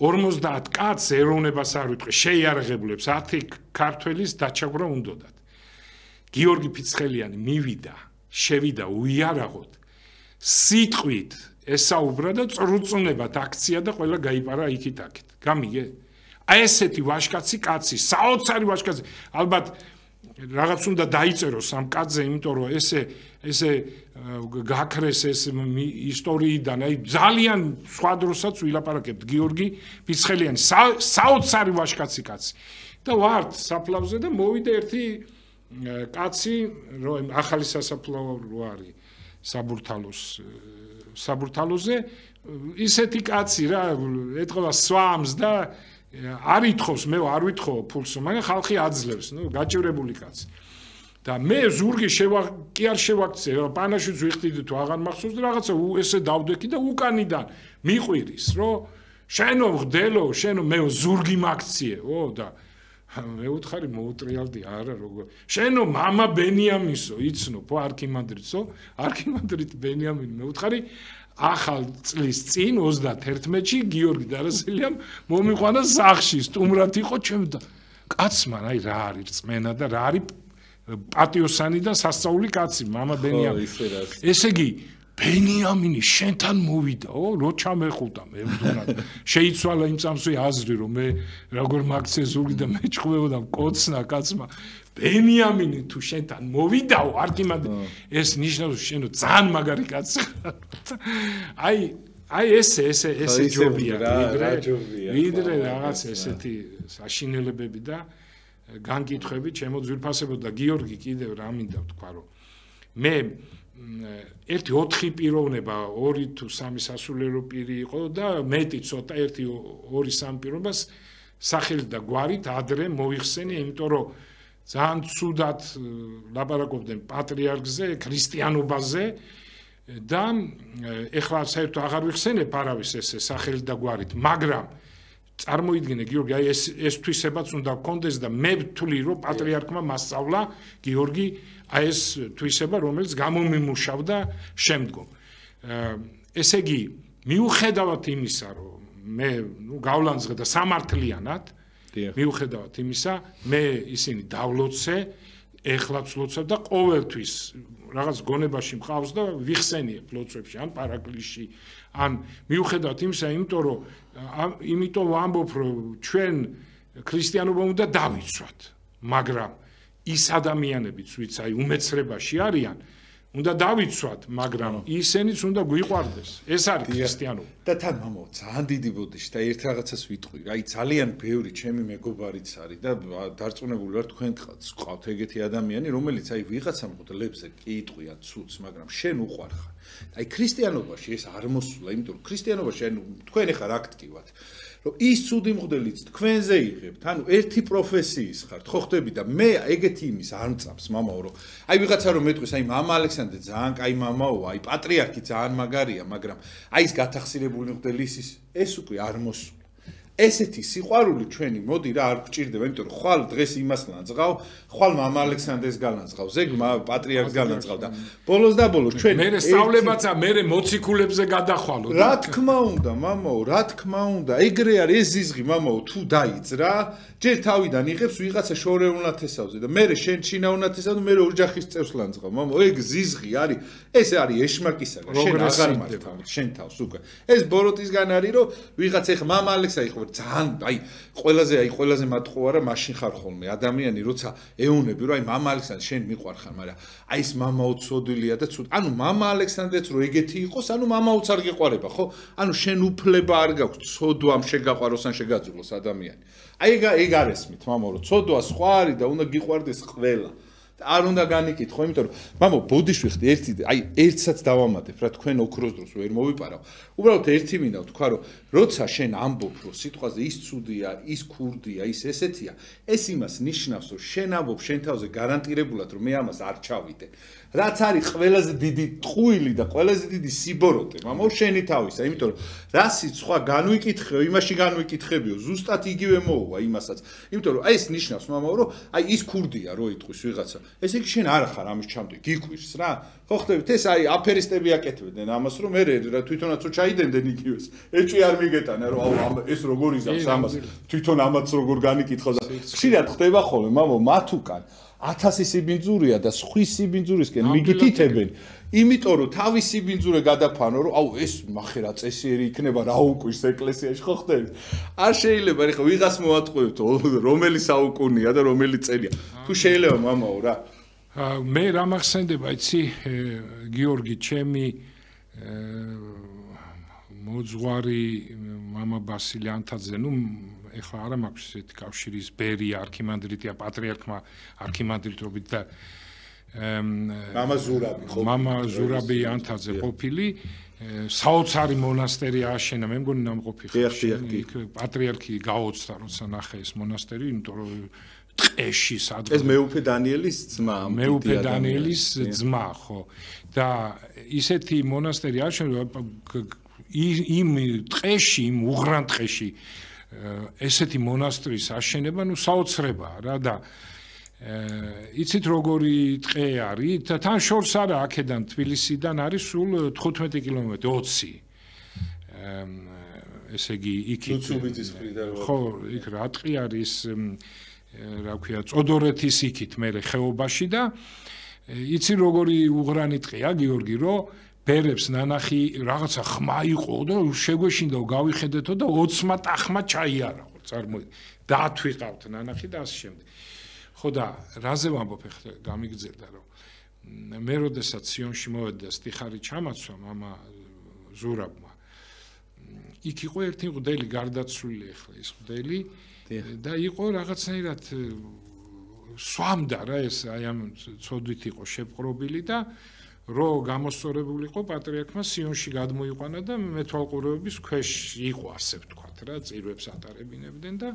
50 კაცს ეროვნებას არ ვიტყვი, შეიარაღებულებს 10 ქართველის დაჩაგვრა უნდოდათ. გიორგი ფიცხელიანი მივიდა შევიდა უიარაღოდ სიტყვით ესაუბრა და წრუწუნებად აქცია და ყველა გაიპარა იქით აქეთ გამიგე აი ესეთი ვაჟკაცი კაცი საოცარი ვაჟკაცი ალბათ რაღაც უნდა დაიწეროს ამ კაცზე იმიტომ რომ ესე გაქრეს ეს ისტორიიდან აი ძალიან სხვა დროსაც ვილაპარაკებთ გიორგი ფიცხელიანი საოცარი ვაჟკაცი კაცი და ვართ საფლავზე და მოვიდა ერთი კაცი რომ ახალი სასაფლაო რო არის საბურთალოზე ისეთი კაცი რა ეთქვა სვამს და არ ითხოვს მე არ ვითხოვ ფულს მაგრამ ხალხი აძლევს ნუ გაჭირებული კაცი და მე ზურგი კი არ შევაქცე პანაშიც ვიხდიდი თუ აღარ მახსოვს და რაღაცა ესე დავდექი და უკანიდან მიყვირის რომ შენო ღდელო შენო მე ზურგი მაქციეო და მე უთხარი მოუტრიალდი არა როგორ შენო მამა ბენიამინსო იცნო ხო არქიმანდრიტსო არქიმანდრიტ ბენიამინი მე უთხარი ახალ წლის წინ 31-ში გიორგი დარასელიამ მომიყვანა სახში სტუმრად იყო ჩემ და კაცმა აი რა არის რწმენა და რა არის პატიოსანი და სასწაული კაცი მამა ბენიამინი ესე იგი ბენიამინი შენთან მოვიდაო რო ჩამეხუტა მე ვდონად შეიცვალა იმ წამსვე აზრი რომ მე როგორ მაგცე ზურგი და მეჭყვეოდა კოცნა კაცმა ბენიამინი თუ შენთან მოვიდაო არქიმანდრიტ ეს ნიშნავს შენო ძალიან მაგარი კაცი აი ესე ჯობია ვიდრე რაღაც ესეთი საშინელებები და განკითხვები ჩემო ძვირფასებო და გიორგი კიდევ რა მინდა ვთქვა რომ მე ერთი 4 პიროვნება 2 თუ 3 სასულიერო პირი იყო და მეტი ცოტა 1-2-3 პირობას სახელით და გვარით ადრე მოიხსენე იმიტომ რომ ძალიან ცუდად ლაპარაკობდნენ პატრიარქზე ქრისტიანობაზე და ეხლა საერთოდ აღარ ვიხსენებ არავის ესე სახელით და გვარით მაგრამ წარმოიდგინე გიორგი აი ეს თვისებაც უნდა გქონდეს და მე ვთვლი რომ პატრიარქმა მასწავლა გიორგი აი ეს თვისება რომელიც გამომიმუშავდა შემდგომ ესე იგი მიუხედავად იმისა რომ მე გავლანძღე და სამართლიანად მიუხედავად იმისა მე ისინი დავლოცე ეხლაც ლოცავ და ყოველთვის რაღაც გონებაში მყავს და ვიხსენიებ ლოცვებში ან პარაკლისში ან მიუხედავად იმისა იმიტომ ვამბობ რომ ჩვენ ქრისტიანობა უნდა დავიცვათ მაგრამ ის ადამიანებიც ვიც აი უმეცრებაში არიან უნდა დავიცვათ, მაგრამ ისენიც უნდა გვიყვარდეს. ეს არის ქრისტიანობა. და თან მამო, ძალიან დიდი ბოდიში და ერთ რაღაცას ვიტყვი. აი ძალიან ბევრი ჩემი მეგობარიც არის და დარწმუნებული ვარ თქვენ გყავთ ეგეთი ადამიანი, რომელიც აი ვიღაცა მღვდლებზე კი იტყვია ცუდს, მაგრამ შენ უყვარხარ. აი ქრისტიანობაში ეს არ მოსულა, იმიტომ რომ ქრისტიანობაში ანუ თქვენ ახლა რა გტკივათ? რომ ის ცუდი მღვდელიც თქვენზე იღებთ, ანუ ერთი პროფესიის ხართ, ხო ხდები და მე ეგეთი იმის არ მწამს, მამაო, რომ აი ვიღაცა რომ მეტყვის, აი მამა ალექსანდრე ძალიან კაი მამაო, აი პატრიარქი ძალიან მაგარია, მაგრამ აი ეს გათახსირებული მღვდელი ეს უკვე არ მოსულა. ესეთი სიყვარული ჩვენი მოდი რა არ გვჭირდება, იმიტომ რომ ხვალ დღეს იმას ლანძღავ, ხვალ მამა ალექსანდრეს გალანძღავ, ზეგ პატრიარქს გალანძღავ და ბოლოს და ბოლოს ჩვენ მე სწავლებაცა მე მოციქულებზე გადახვალო. რა თქმა უნდა, მამაო, რა თქმა უნდა, ეგრე არის ეს ზიზღი, მამაო, თუ დაიძრა, ჯერ თავიდან იღებს ვიღაცა შორეულნათესავზე და მე შენ ჩინაუნათესავ და მე ოჯახის წევს ლანძღავ, მამაო, ეგ ზიზღი არის, ეს არის ეშმაკისაგან, შენ აღარ მართავ, შენ თავს უკვე. ეს ბოროტისგან არის, რომ ვიღაცა ეხა მამა ალექსანდრე ძალიან ყველაზე მატყო არა მაშინ ხარ ხოლმე ადამიანი როცა ეუნები რომ აი მამა ალექსანდრე შენ მიყვარხარ მაგრამ აი ეს მამაო ცოდილია და ცუდ ანუ მამა ალექსანდრეც რო ეგეთი იყოს ანუ მამაოც არ გეყვარება ხო ანუ შენ უფლება არ გაქვს ცოდვამ შეგაყვაროს ან შეგაძულოს ადამიანი აი ეგ არ ესმით მამაო რომ ცოდვა სხვა არის და უნდა გიყვარდეს ყველა არ უნდა განიკითხო, იმიტომ რომ მამო ბოდიში ვიხდი ერთსაც დავამატებ, რა თქვენ ოქროს დროს ვერ მოვიპარავ. უბრალოდ ერთი მინდა ვთქვა, რომ როცა შენ ამბობ, რომ სიტყვაზე ის ცუდია, ის ქურდია, ის ესეთია, ეს იმას ნიშნავს, რომ შენ ამბობ შენ თავზე გარანტირებულად, რომ მე ამას არ ჩავიდე. რაც არის ყველაზე დიდი ტყუილი და ყველაზე დიდი სიბოროტე, მამო შენი თავისა, იმიტომ რომ რასიც სხვა განვიკითხეო, იმაში განვიკითხებიო, ზუსტად იგივე მოუვა იმასაც. იმიტომ რომ აი ეს ნიშნავს, მამო, რომ აი ის ქურდია, რო იტყვის ვიღაცა. ესე იგი შენ არ ხარ ამის ჩამდე, გიყვირს რა. ხო ხდებით, ეს აი აფერისტები აკეთებდნენ ამას, რომ მე თვითონაც ჩაიდენდნენ იგივეს. ეჭვი არ მიგეტანა, რომ აუ ეს როგორ იზამს ამას, თვითონ ამაც როგორ განიკითხო და ხშირად ხდება ხოლმე, მამო, მათ უკან 1000 სიბინძურია და სხვის სიბინძურისკენ მიგითითებენ. იმიტომ რომ თავის სიბინძურე გადაფანო, რომ აუ ეს მახერა წესიერი იქნება რა უკვირს ეკლესიაში, ხო ხდებით? არ შეიძლება ეხლა ვიღას მოატყუებთ, რომელი საუკუნეა და რომელი წელია. თუ შეიძლება მამაო რა. მე რა მახსენდება, იცი, გიორგი, ჩემი მოძღვარი მამა ბასილი ანთაძე, ნუ ეხლა არა მაქვს ესეთი კავშირის ბერი არქიმანდრიტია, პატრიარქმა არქიმანდრიტობით და მამა ზურაბი ანთაძე ყოფილი საოცარი მონასტერი ააშენა, მე მგონი ნამყოფი ხარ. პატრიარქი გაოცდა, როცა ნახე ეს მონასტერი, იმიტომ რომ ტყეში სადღაც ეს მეუფე დანიელის ძმა, მეუფე დანიელის ძმა, ხო. და ისეთი მონასტერი ააშენა იმ ტყეში, იმ უღრან ტყეში ესეთი მონასტრის აშენება, ნუ საოცრებაა რა და იცით როგორი ტყე არის? თან შორს არა აქედან თბილისიდან არის სულ 15 კილომეტრი 20. ესე იგი იქით ლუცუბიძის მხრიდან ხო, იქ რა ტყე არის რა ქვია, წოდორეთის იქით მე ხეობაში და იცი როგორი უღრანი ტყეა გიორგი, რომ ბერებს ნანახი რაღაცა ხმა იყო და შეგვეშინდა გავიხედეთო და 20 ტახმა ჩაიარაღო, წარმოიდგინე. დაათვიყავთ ნანახი და ასე შემდეგ. ხო და რაზე ვამბობ ახლა გამიგძელდა რომ მე როდესაც სიონში მოვედი და სტიხარი ჩამაცვა მამა ზურაბმა იქ იყო ერთი მღვდელი გარდაცვლილი ახლა ის მღვდელი და იყო რაღაცნაირად სვამდა რა ეს აი ამ ცოდვით იყო შეპყრობილი და რო გამოსწორებული იყო პატრიარქმა სიონში გადმოიყვანა და მეთვალყურეობის ქვეშ იყო ასე ვთქვათ რა წირვებს ატარებინებდნენ და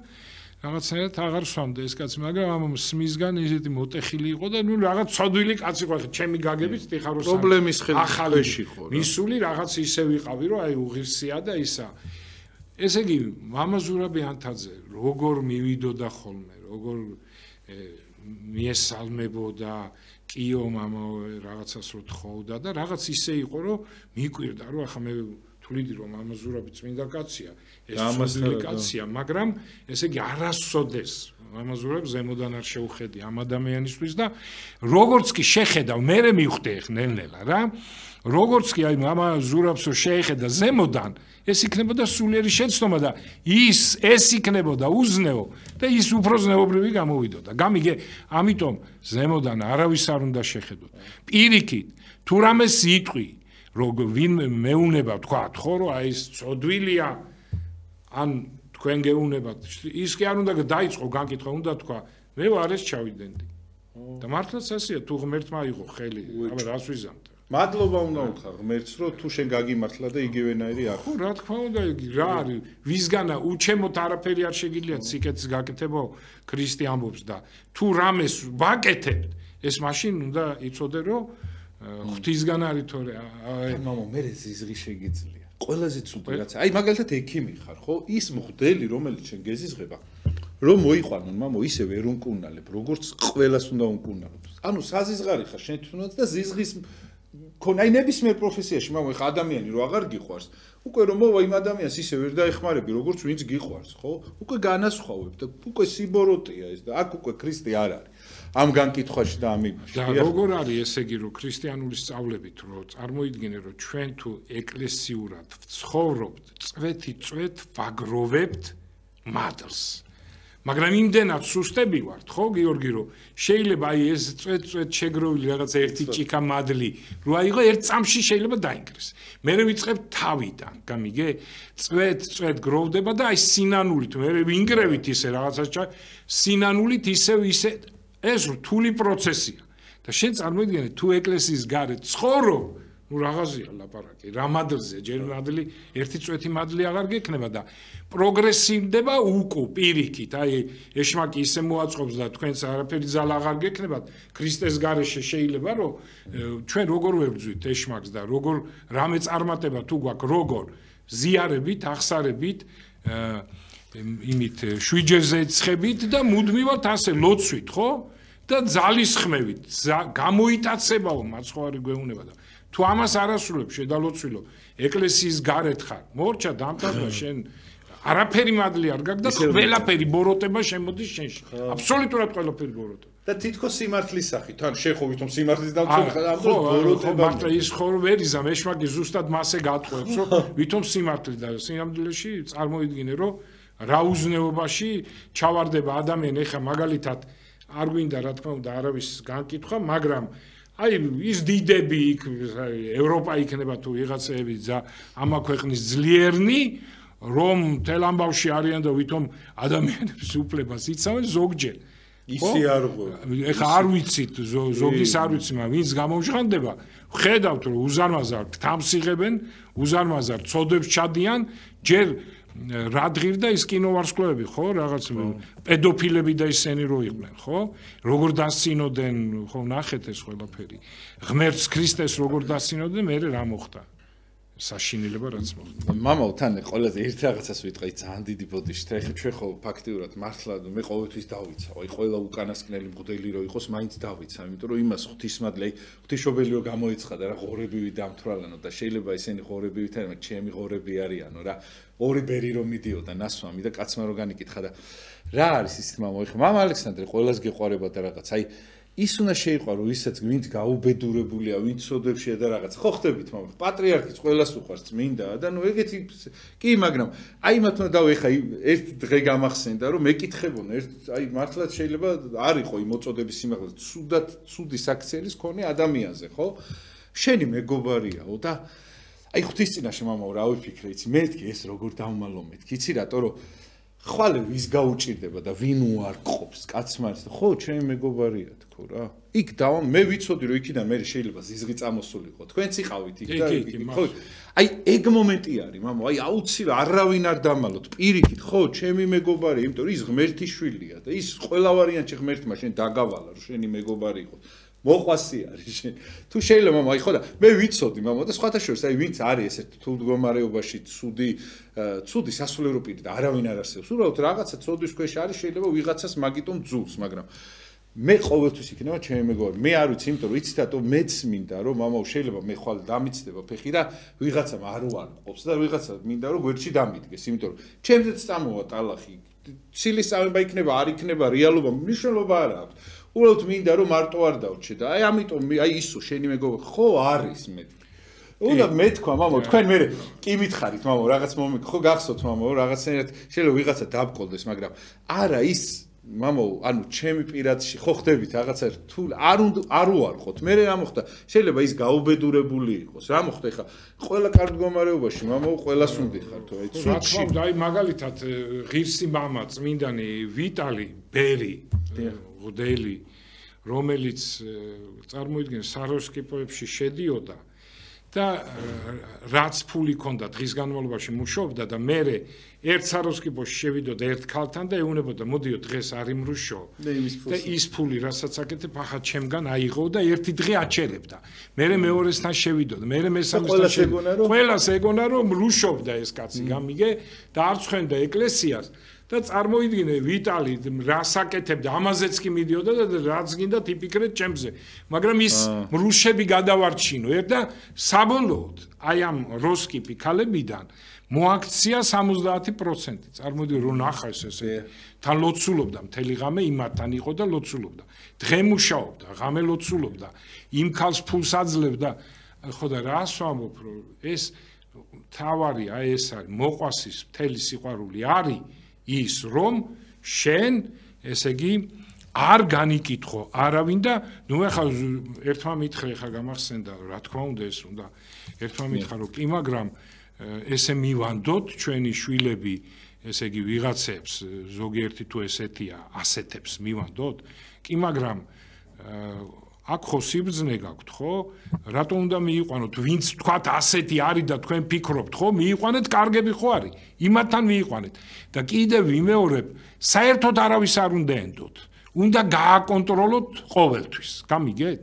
რაღაცნაირად აღარ სვამდა ეს კაცი, მაგრამ ამ სმისგან ისეთი მოტეხილი იყო და ნუ რაღაც ცოდვილი კაცი იყო, ახლა ჩემი გაგებით ტიხაროს პრობლემის ხელში ხო. მისული რაღაც ისე ვიყავი, რომ აი უღირსია და ისა. ესე იგი, მამა ზურაბი ანთაძე როგორ მივიდოდა ხოლმე, როგორ მიესალმებოდა, კიო მამა რაღაცას რო თხოვდა და რაღაც ისე იყო, რომ მიკვირდა, რომ ახლა მე თუ თuliდი რომ ამაზურაბი წმინდა კაცია, ეს ცოდვილი კაცია, მაგრამ ესე იგი არასოდეს ამაზურებს ზემოდან არ შეუხედი ამ ადამიანისთვის და როგორც კი შეხედავ, მე მივხვდი ხნელ-ნელა რა, როგორც კი აი ამაზურებს შეეხედა ზემოდან, ეს იქნებოდა სულიერი შეცდომა და ეს იქნებოდა უზნეო და ის უფრო ზნეობრივი გამოვიდოდა. გამიგე, ამიტომ ზემოდან არავის არ უნდა შეხედოთ. პირიქით, თუ რამე სიტყვი ვინ მეუნება თქვათ, ხო, რომ აი ეს წოდვილია ან თქვენ გეუნებათ, ის კი არ უნდა დაიწყო განკითხვა, უნდა თქვა, მე ვარ ეს ჩავიდენდი. და მართლაც ასეა, თუ ღმერთმა აიღო ხელი, აბა რას ვიზამთ? მადლობა უნდა უთხრა ღმერთს, რომ თუ შენ გაგიმართლა და იგივენაირი არ. ხო, რა თქმა უნდა, რა არის, ვისგანა უჩემოთ არაფერი არ შეგიძლიათ სიკეთის გაკეთებო, ქრისტე ამბობს და თუ რამეს ვაკეთებთ, ეს მაშინ უნდა იცოდე, რომ ღვთისგან არის თორე. მამო, მე ზიზღი შეგიძლია. ყველაზე ცუდი რაც. აი, მაგალითად ექიმი ხარ, ხო? ის მღვდელი, რომელიც შენ გეზიზღება, რომ მოიყვანონ, მამო, ისე ვერ უნკუნალებ, როგორც ყველას უნდა უნკუნალოთ. ანუ საზიზღარი ხარ შენ თვითონაც და ზიზღის ქონაი ნებისმიერ პროფესიაში, მამო, ეხა ადამიანი რო აღარ გიყვარს, უკვე რომ მოვა იმ ადამიანს ისე ვერ დაეხმარები, როგორც ვინც გიყვარს, ხო? უკვე განასხვავებ და უკვე სიბოროტია ეს და აქ უკვე ქრისტე არ არის. ამ განკითხვაში და ამ იმაში. და როგორ არის ესე იგი, რომ ქრისტიანული სწავლებით რო წარმოიდგინე, რომ ჩვენ თუ ეკლესიურად ვცხოვრობთ, წვეთ ვაგროვებთ მადლს. მაგრამ იმდენად სუსტები ვართ, ხო, გიორგი, რომ შეიძლება აი ეს წვეთ შეგროვილი რაღაცა ერთი ჭიქა მადლი, რო აიღო ერთ წამში შეიძლება დაინგრეს. მე ვიწყებ თავიდან, გამიგე? წვეთ გროვდება და აი სინანულით, მე ვინგრევით ისე რაღაცა სინანულით ისე ეს რთული პროცესია. და შენ წარმოიდგინე, თუ ეკლესიის გარეთ ცხოვრობ, ну რაღაცია ლაპარაკი, რა მადლზე, ჯერ მადლი, ერთი წვეთი მადლი აღარ გექნება და პროგრესივდება უკუ პირიქით, აი ეშმაკი ისე მოაწყობს და თქვენს არაფერი ძალა აღარ გექნებათ, ქრისტეს გარეშე შეიძლება რომ ჩვენ როგორ ვებრძვით ეშმაკს და როგორ რამე წარმატება თუ გვაქვს, როგორ ზიარებით, ახსარებით, იმით შვიჯერზე ცხებით და მუდმივად ასე ლოცვით, ხო? და ძალისხმევით, გამოიტაცებაო მაცხოვარი გვეუნება და თუ ამას არასრულებ შედალოცვილო ეკლესიის გარეთ ხარ მორჩა დამტანა შენ არაფერი მადლი არ გაქვს და ყველაფერი ბოროტება შემოდის შენში აბსოლუტურად ყველაფერი ბოროტება და თითქოს სიმართლის სახით ან შენ ხო ვითომ სიმართლის დავწოდე ხარ ამ დროს ბოროტება მაგრამ ის ხო ვერ იზამ ეშმაკი ზუსტად მასე გატყვევს რომ ვითომ სიმართლე და სინამდვილეში წარმოიდგინე რომ რა უზნეობაში ჩავარდება ადამიანი ეხა მაგალითად არ გვინდა რა თქმა უნდა არავის განკითხვა მაგრამ აი ის დიდები იქ ევროპა იქნება თუ ვიღაცები ამა ქვეყნის ძლიერნი რომ თელ ამბავში არიან და ვითომ ადამიანებს უფლებას იცავენ ზოგჯერ ისე არ ღვე ეხა არ ვიცით ზოგის არ ვიცი მაგრამ ვინც გამომჟღანდება ხედავთ რომ უზარმაზარ თამს იღებენ უზარმაზარ წოდებს ჩადიან ჯერ რადგირ და ის კინოვარსკვლავები ხო რაღაც პედოფილები და ისინი რო იყვნენ ხო როგორ დასცინოდნენ ხო ნახეთ ეს ყველაფერი ღმერთს ქრისტეს როგორ დასცინოდნენ მე რა მოხდა საშინელება რაც მოხდა მამაო თან ყველაზე ერთ რაღაცას ვიტყვი ძალიან დიდი ბოდიშით ეხლა ჩვენ ხო ფაქტიურად მართლა მე ყოველთვის დავიცავ აი ყველა უკანასკნელი მღვდელი რო იყოს მაინც დავიცავ იმიტომ რომ იმას ღვთისმადლი აი ღვთისმშობელი რო გამოიცხადა რა ღორებივი დამთვალანო და შეიძლება ისინი ღორებივით არიან მაგრამ ჩემი ღორები არიანო რა ორი ბერი რომ მიდიოდა ნასვამი და კაცმა რო განიკითხა და რა არის ის მამაო ეხლა მამა ალექსანდრე ყველას გეყვარება და რაღაც აი ის უნდა შეიყვარო ისაც ვინც გაუბედურებულია ვინც სოდებშია და რაღაც ხო ხდებით მამა პატრიარქიც ყველას უყვარს წმინდა და ნუ ეგეთი კი მაგრამ აი მათ უნდა დავე ხა ერთ დღე გამახსენდა რომ მეკითხებონა ერთ აი მართლაც შეიძლება არ იყო იმ მოწოდების სიმაღლე ცუდად ცუდი საქციელის ქონე ადამიანზე ხო შენი მეგობარიაო და აი ღვთის წინაშე მამაო რა ვიფიქრე იცი მეთქი ეს როგორ დავმალო მეთქი იცი რატო რომ ხვალე ვის გაუჭირდება და ვინ უარყოფს კაცმარს ხო ჩემი მეგობარია თქო რა იქ დავა მე ვიცოდი რომ იქიდან მე შეიძლება ზიზღი წამოსულიყო თქვენც იყავით იქ და ხო აი ეგ მომენტი არის მამო აი აუცილებლად არავინ არ დამალოთ პირიქით ხო ჩემი მეგობარია იმიტომ რომ ის ღმერთის შვილია და ის ყველა ვარიანტში ღმერთმა შენ დაგავალა რომ შენი მეგობარი იყო მოყვასი არის შენ თუ შეიძლება მამა აი ხო და მე ვიცოდი მამა და სხვათა შორის აი ვინც არის ესეთ თუ მდგომარეობაში ცუდი სასულიერო პირი და არავინ არ არსებობს უბრალოდ რაღაცა ცოდვის ქვეშ არის შეიძლება ვიღაცას მაგიტომ ძულს მაგრამ მე ყოველთვის იქნება ჩემი მეგობარი. მე არ ვიცი, იმიტომ რომ იცით რატო მეც მინდა რომ მამაო შეიძლება მე ხვალ დამიცდება ფეხი და ვიღაცამ არ უარყოფს და ვიღაცა მინდა რომ გვერდში დამიდგეს, იმიტომ რომ ჩემზეც წამოვა ტალახი. ცილის წამება იქნება, არ იქნება რეალობა, მნიშვნელობა არ აქვს. უბრალოდ მინდა რომ მარტო არ დავჭე და აი ამიტომ აი ისო შენი მეგობარი ხო არის მე. უნდა მე თქვა მამაო, თქვენ მე კი მითხარით მამაო, რაღაც მომენტ ხო გახსოვთ მამაო, რაღაცნაირად შეიძლება ვიღაცა დაბკოლდეს, მაგრამ არა ის მამაო, ანუ ჩემი პირადში ხო ხდებით რაღაცა რთული, არ უარყოთ. მე რა მოხდა? შეიძლება ის გაუბედურებული იყოს. რა მოხდა ხა? ყველა კარგ მდგომარეობაში მამაო, ყველას უნდიხარ თუ აი ცუდში. აი მაგალითად ღირსი მამა წმინდანი ვიტალი ბერი ღდელი, რომელიც წარმოიდგინე საროსკიპოებში შედიოდა და რაც ფული ჰქონდა დღის განმავლობაში მუშაობდა და მე ერთ საროსკიპოში შევიდოდა ერთ ქალთან და ეუბნებოდა მოდიო დღეს არ იმრუშო და ის ფული რასაც აკეთებ ახლა ჩემგან აიღო და ერთი დღე აჩერებდა მე მეორესთან შევიდოდა მე მესამესთან შევიდოდა ყველას ეგონა რომ რუშობდა ეს კაცი გამიგე და არ ცხენდა ეკლესიას და წარმოიდგინე ვიტალი რას აკეთებდა ამაზეც კი მიდიოდა და რაც გინდა თიფიქრეთ ჩემზე მაგრამ ის რუშები გადავარჩინო და საბოლოოდ აი ამ როსკიპი ქალებიდან მოაქცია 70% წარმოიდგინე რომ ნახავს ესე თან ლოცულობდა მთელი ღამე იმათთან იყო და ლოცულობდა დღე მუშაობდა ღამე ლოცულობდა იმ ქალს ფულს აძლევდა ხო და რას ვამბობ რომ ეს თავარი აი ეს არის მოყვასის მთელი სიყვარული არის ის რომ შენ ესე იგი არ განიკითხო არავინ და ნუ ახლა ერთმა მითხრე ხა გამახსენდა რა თქმა უნდა ეს უნდა ერთმა მითხრა რომ კი მაგრამ ესე მივანდოთ ჩვენი შვილები ესე იგი ვიღაცებს ზოგიერთი თუ ესეთია ასეთებს მივანდოთ კი მაგრამ აქ ხო სიბრძნე გაქვთ ხო რატო უნდა მიიყვანოთ ვინც თქვათ ასეთი არის და თქვენ ფიქრობთ ხო მიიყვანეთ კარგები ხო არის იმათთან მიიყვანეთ და კიდევ ვიმეორებ საერთოდ არავის არ უნდა ენდოთ უნდა გააკონტროლოთ ყოველთვის გამიგეთ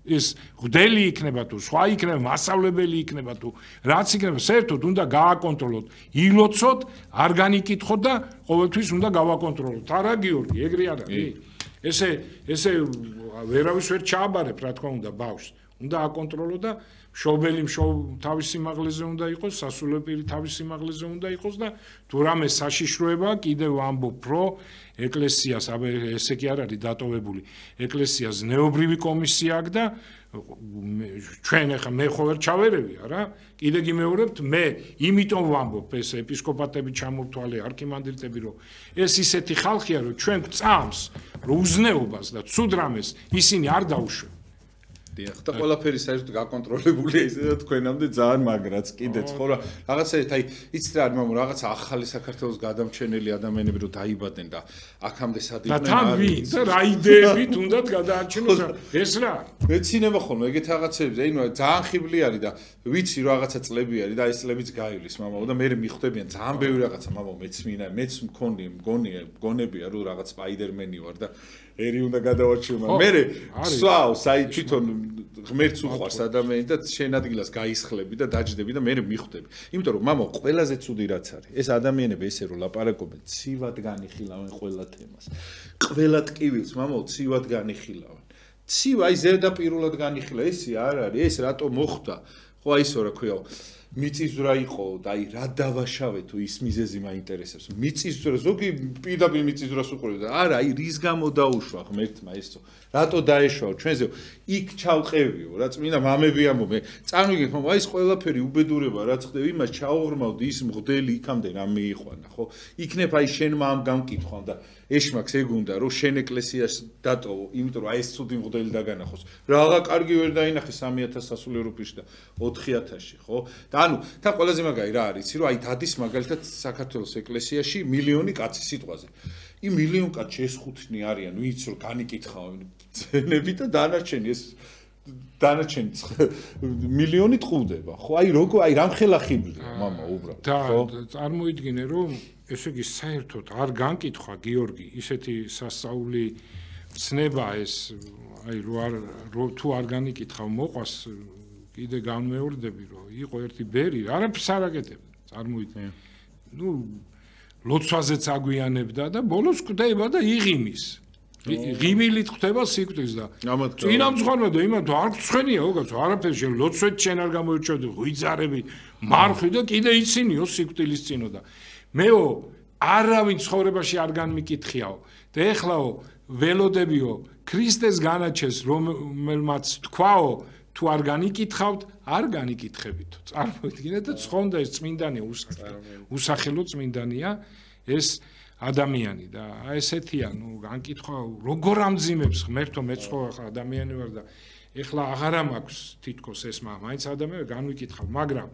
ეს ღდელი იქნება თუ სხვა იქნება მასწავლებელი იქნება თუ რაც იქნება საერთოდ უნდა გააკონტროლოთ ილოცოთ არ განიკითხოთ და ყოველთვის უნდა გავაკონტროლოთ არა გიორგი ეგრე არ არის ესე ვერავის ვერ ჩააბარებ რა თქმა უნდა ბავშვს უნდა აკონტროლო და მშობელი თავის სიმაღლეზე უნდა იყოს სასულიერო თავის სიმაღლეზე უნდა იყოს და თუ რამე საშიშროება კიდევ ამბობ რომ ეკლესიას ესე კი არ არის დატოვებული ეკლესიას ზნეობრივი კომისია აქვს და ჩვენ ახლა მე ხო ვერ ჩავერევია რა კიდე გიმეორებთ მე იმიტომ ვამბობ ეს ეპისკოპატები ჩამოვთვალე არქიმანდრიტები რომ ეს ისეთი ხალხია რომ ჩვენ გწამს რომ უზნეობას და ცუდ რამეს ისინი არ დაუშვენ დიახ და ყველაფერი საერთოდ გაკონტროლებულია ისე და თქვენამდე ძალიან მაგრაც კიდეც ხო რა რაღაცა აი იცით რა მომ რაღაც ახალი საქართველოს გადამჩენელი ადამიანები რომ დაიბადნენ და აქამდე სადიდნენ და თან ვინ და რა იდეებით უნდათ გადაარჩინოს ეს რა მეცინება ხოლმე ეგეთ რაღაცებზე აი ნუ ძალიან ხიბლი არის და ვიცი რომ რაღაცა წლები არის და ეს წლებიც გაივლის მამაო და მე მიხვდებიან ძალიან ბევრი რაღაცა მამაო მეც მგონებია რომ რაღაც სპაიდერმენი ვარ და ერი უნდა გადავარჩინო მე სვავს აი თვითონ ღმერთს უყვარს ადამიანი და შენ ადგილას გაისხლები და დაჯდები და მე მიხვდები იმიტომ რომ მამაო ყველაზე ცუდი რაც არის ეს ადამიანები ესე რომ ლაპარაკობენ ცივად განიხილავენ ყველა თემას ყველა ტკივილს მამაო ცივად განიხილავენ ცივა აი ზედაპირულად განიხილა ესე არ არის ეს რატო მოხდა ხო აი ისო რა ქვია მიწისძვრა იყო და აი რა დავაშავე თუ ის მიზეზი მაინტერესებს მიწისძვრა ზოგი პირდაპირ მიწისძვრას უყურებს და არა აი რის გამო დაუშვა ღმერთმა ესო რატო დაეშვა ჩვენზე იქ ჩავყევიო რა წმინდა მამები ამბობენ წარმოგიდგენთ მაგრამ აი ეს ყველაფერი უბედურება რაც ხდება იმას ჩაუღრმავდი ის მღვდელი იქამდე რა მიიყვანა ხო იქნებ აი შენმა ამ გამკითხვა და ეშმაკს ეგ უნდა რომ შენ ეკლესიას დატოვო იმიტომ რომ აი ეს ცუდი მღვდელი დაგანახოს რაღა კარგი ვერ დაინახე 3000 სასულიერო პირში და 4000-ში ხო და ანუ თან ყველაზე მაგარი რა არის იცი რომ აი დადის მაგალითად საქართველოს ეკლესიაში მილიონი კაცი სიტყვაზე იმ მილიონ კაცში ეს 5-ნი არიან ვინც რომ განიკითხავენ ძენები და დანარჩენი ეს დანარჩენი მილიონი ტყუდება ხო აი როგორ აი რამხელა ხიბლია მამა უბრალოდ ხო და წარმოიდგინე რომ ესე იგი საერთოდ არ განკითხვა გიორგი ისეთი სასწაული ცნება ეს აი რო თუ არ განიკითხავ მოყვას კიდე განმეორდები რომ იყო ერთი ბერი არაფერს არ აკეთებდა წარმოიდგინე ნუ ლოცვაზეც აგვიანებდა და ბოლოს კვდება და იღიმის ღიმილით ხდება სიკვდილს და წინამძღვარმა და იმათ არ გწვენია უკაც არაფერს შენ ლოცვეთ შენ არ გამოირჩევდი ღვიძარები მარხვი და კიდე იცინიო სიკვდილის წინო და მეო არავინ ცხოვრებაში არ განმიკითხიაო და ეხლაო ველოდებიო ქრისტეს განაჩეს რომელმაც თქვაო თუ არ განიკითხავთ არ განიკითხებითო წარმოიდგინეთ და ცხონდა ეს წმინდანია უსახელო წმინდანია ეს ადამიანი და ესეთია ნუ განკითხვა როგორ ამძიმებს ღმერთო მეცხო ახლა ადამიანი ვარ და ეხლა აღარა მაქვს თითქოს ეს მაინც ადამიანი განვიკითხავ მაგრამ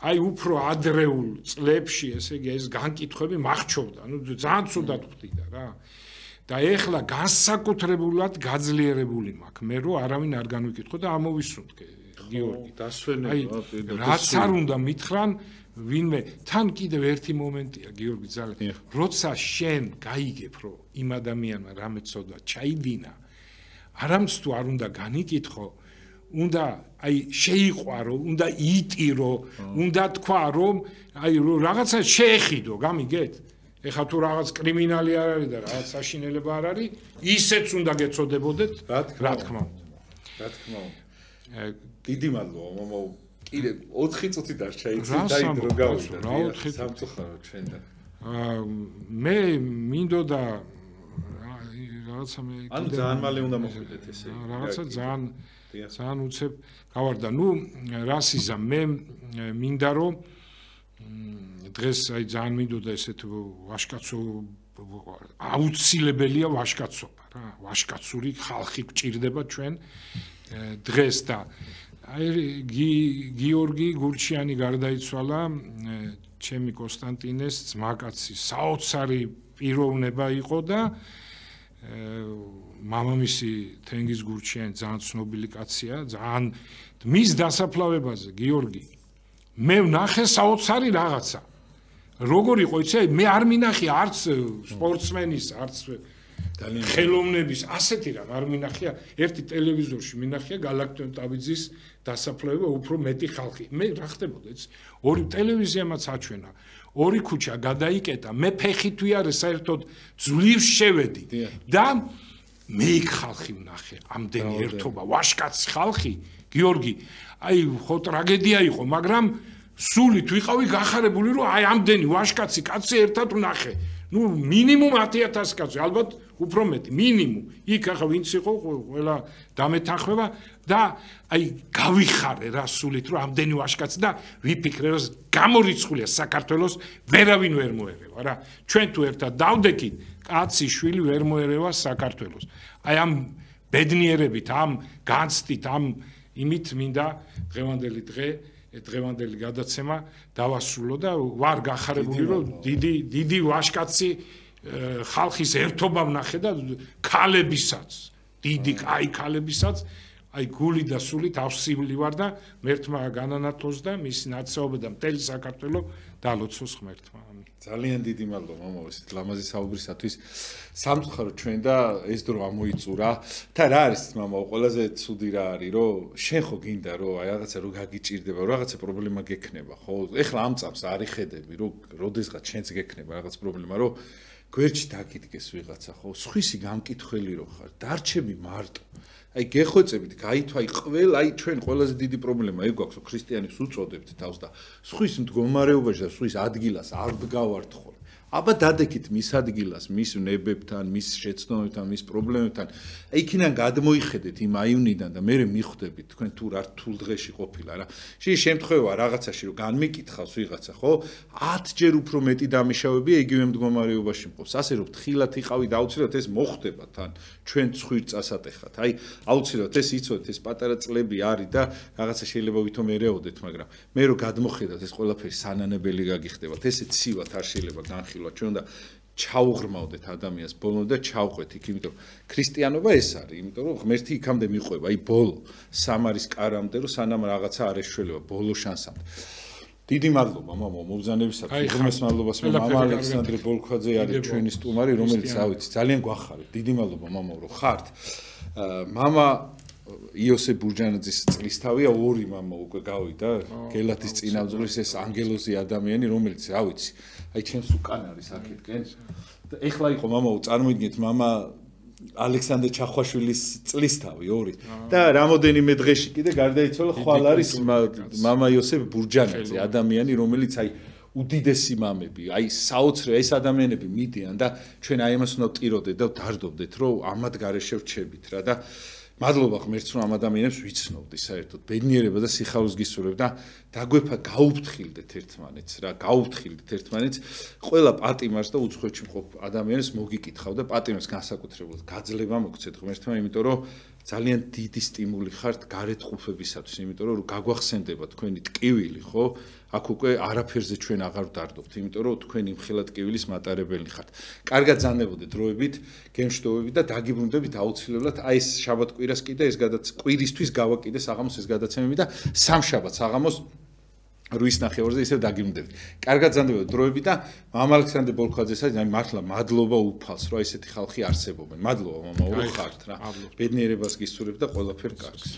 აი უფრო ადრეულ წლებში ესე იგი ეს განკითხვები მახრჩობდა ნუ ძალიან ცუდად ხვდიდა რა და ეხლა განსაკუთრებულად გაძლიერებული მაქვს მე რო არავინ არ განვიკითხო და ამოვისუნთქე გიორგი დასვენებია რაც არ უნდა მითხრან ვინმე თან კიდევ ერთი მომენტია გიორგი ძალიან როცა შენ გაიგებ რომ იმ ადამიანმა რამე ცოდვა ჩაიდინა არამც თუ არ უნდა განიკითხო უნდა აი შეიყვარო უნდა იტირო უნდა თქვა რომ აი რაღაცა შეეხიდო გამიგეთ ეხლა თუ რაღაც კრიმინალი არ არის და რაღაც საშინელება არ არის ისეც უნდა გეწოდებოდეთ რა თქმა უნდა დიდი მადლობა მამა კიდე 4 წუთი დარჩა იცი დაიდრო გავიდა სამწუხარო ჩვენ და მე მინდოდა რაღაცა მე ანუ ძალიან მალე უნდა მოხვიდეთ ესე რაღაცა ძალიან უცებ გავარდა ნუ რასიზა მე მინდა რომ დღეს აი ძალიან მინდოდა ესეთ ვაშკაცო აუცილებელია ვაშკაცობა რა ვაშკაცური ხალხი გჭირდება ჩვენ დღეს და აი გიორგი გურჩიანი გარდაიცვალა ჩემი კონსტანტინეს ძმაკაცი საოცარი პიროვნება იყო და მამამისი თენგიზ გურჩიანი ძალიან ცნობილი კაცია ძალიან მის დასაფლავებაზე გიორგი მე ვნახე საოცარი რაღაცა როგორ იყო იცი მე არ მინახე არც სპორტსმენის არც ხელოვნების ასეთი რამ არ მინახია ერთი ტელევიზორში მინახია გალაქტიონ ტაბიძის დასაფლავება უფრო მეტი ხალხი მე რა ხდებოდა იცი ორი ტელევიზიამაც აჩვენა ორი ქუჩა გადაიკეტა მე ფეხით ვიარე საერთოდ ძლივს შევედი და მე იქ ხალხი ვნახე ამდენი ერთობა ვაშკაცი ხალხი გიორგი აი ხო ტრაგედია იყო მაგრამ სულით ვიყავი გახარებული რომ აი ამდენი ვაშკაცი კაცი ერთად ვნახე ნუ მინიმუმ 10,000 კაცი ალბათ უფრო მეტი მინიმუმ იქ ახლა ვინც იყო ყველა დამეთანხმება და აი გავიხარე რა სულით რომ ამდენი ვაშკაცი და ვიფიქრე რომ გამორიცხულია საქართველოს ვერავინ ვერ მოერევა რა ჩვენ თუ ერთად დავდექით კაცი შვილი ვერ მოერევა საქართველოს აი ამ ბედნიერებით ამ განცდით ამ იმით მინდა დღევანდელი გადაცემა დავასრულო და ვარ გახარებული რომ დიდი ვაშკაცი ხალხის ერთობა ვნახე და ქალებისაც დიდი აი ქალებისაც აი გული და სულით ავსიბლი ვარ და მერთმა განანათლოს და მის ნაცნობად და მთელი საქართველო დალოცოს ღმერთმა ძალიან დიდი მადლობა მამა ესეთ ლამაზი საუბრისათვის სამწუხაროდ ჩვენ და ეს დრო ამოიწურა და რა არის მამა ყველაზე ცუდი რა არის რომ შენ ხო გინდა რომ აი რაღაცა რო გაგიჭირდება რაღაცა პრობლემა გექნება ხო ეხლა ამ წამს არ იხედები რომ როდესღაც შენც გექნება რაღაც პრობლემა რომ გვერდში დაგიდგეს ვიღაცა ხო სხვისი გამკითხველი რო ხარ დარჩები მარტო აი გეხვეწებით გაითვა აი ყველა აი ჩვენ ყველაზე დიდი პრობლემა ეგ გვაქვს რომ ქრისტიანებს უწოდებთ თავს და სხვის მდგომარეობაში და სხვის ადგილას არ დგავართ ხოლმე აბა დადექით მის ადგილას მის ნებებთან მის შეცდომებთან მის პრობლემებთან აი იქიდან გადმოიხედეთ იმ აივნიდან და მე მიხვდებით თქვენ თუ რა რთულ დღეში ყოფილა რა შე შემთხვევა რაღაცაში რომ განმიკითხავს ვიღაცა ხო 10 ჯერ უფრო მეტი დამიშავებია იგივე მდგომარეობაში მყოფს ასე რომ თხილად იყავი და აუცილებლად ეს მოხდება თან ჩვენ ცხვირ წასატეხად აი აუცილებლად ეს იცოდეთ ეს პატარა წლები არის და რაღაცა შეიძლება ვითომ ერეოდეთ მაგრამ მე რომ გადმოხედავთ ეს ყველაფერი სანანებელი გაგიხდებათ ესეც სივად არ შეიძლება განხილვა ჩვენ უნდა ჩაუღრმავდეთ ადამიანს ბოლომდე და ჩავყვეთ იქ იმიტომ რომ ქრისტიანობა ეს არის იმიტომ რომ ღმერთი იქამდე მიყვება აი ბოლო სამარის კარამდე რომ სანამ რაღაცა არ ეშველება ბოლო შანსამდე დიდი მადლობა მამა მობრძანებისათვის ღმერთს მადლობას მამა ალექსანდრე ბოლქვაძე არის ჩვენი სტუმარი რომელიც ავიცი ძალიან გვახარებ დიდი მადლობა მამა რომ ხართ მამა იოსებ ბურჯანაძის წლისთავია ორი მამა უკვე გავიდა გელათის წინამძღვრის ეს ანგელოზი ადამიანი რომელიც რა ვიცი აი ჩემს უკან არის აქეთკენ და ეხლა იყო მამა წარმოიდგინეთ მამა ალექსანდრე ჩახვაშვილის წლისთავი 2 და რამოდენიმე დღეში კიდე გარდაიცვალა ხვალ არის მამა იოსებ ბურჯანაძე ადამიანი რომელიც აი უდიდესი მამები აი საოცრე ეს ადამიანები მიდიან და ჩვენ აი ამას უნდა ვტიროდეთ და დარდობდეთ რომ ამად გარეშე ვჩებით რა და მადლობა ღმერთს რომ ამ ადამიანებს ვიცნობდი საერთოდ ბედნიერება და სიხარულს გისურვებ და დაგვეფა გაუფრთხილდეთ ერთმანეთს რა გაუფრთხილდეთ ერთმანეთს ყველა პატიმარს და უცხოეთში მყოფ ადამიანებს მოგიკითხავ და პატიმარს განსაკუთრებულად გაძლება მოგცეთ ღმერთმა იმიტომ რომ ძალიან დიდი სტიმული ხართ გარეთ ხუფებისათვის იმიტომ რომ გაგვახსენდება თქვენი ტკივილი ხო აქ უკვე არაფერზე ჩვენ აღარ ვდარდობთ იმიტომ რომ თქვენ იმხელა ტკივილის მატარებელი ხართ კარგად ზანდებოდეთ დროებით გემშვიდობებით და დაგიბრუნდებით აუცილებლად აი ეს შაბათ-კვირას კიდე ეს კვირისთვის გავაკიდე საღამოს ეს გადაცემები და სამშაბათს საღამოს 8:30-ზე ისევ დაგიბრუნდებით. კარგად ზანდებოდეთ დროებით და მამა ალექსანდრე ბოლქვაძესაც აი მართლა მადლობა უფალს რომ ესეთი ხალხი არსებობენ. მადლობა მამა, ორი ხართ რა. ბედნიერებას გისურვებ და ყველაფერ კარგს.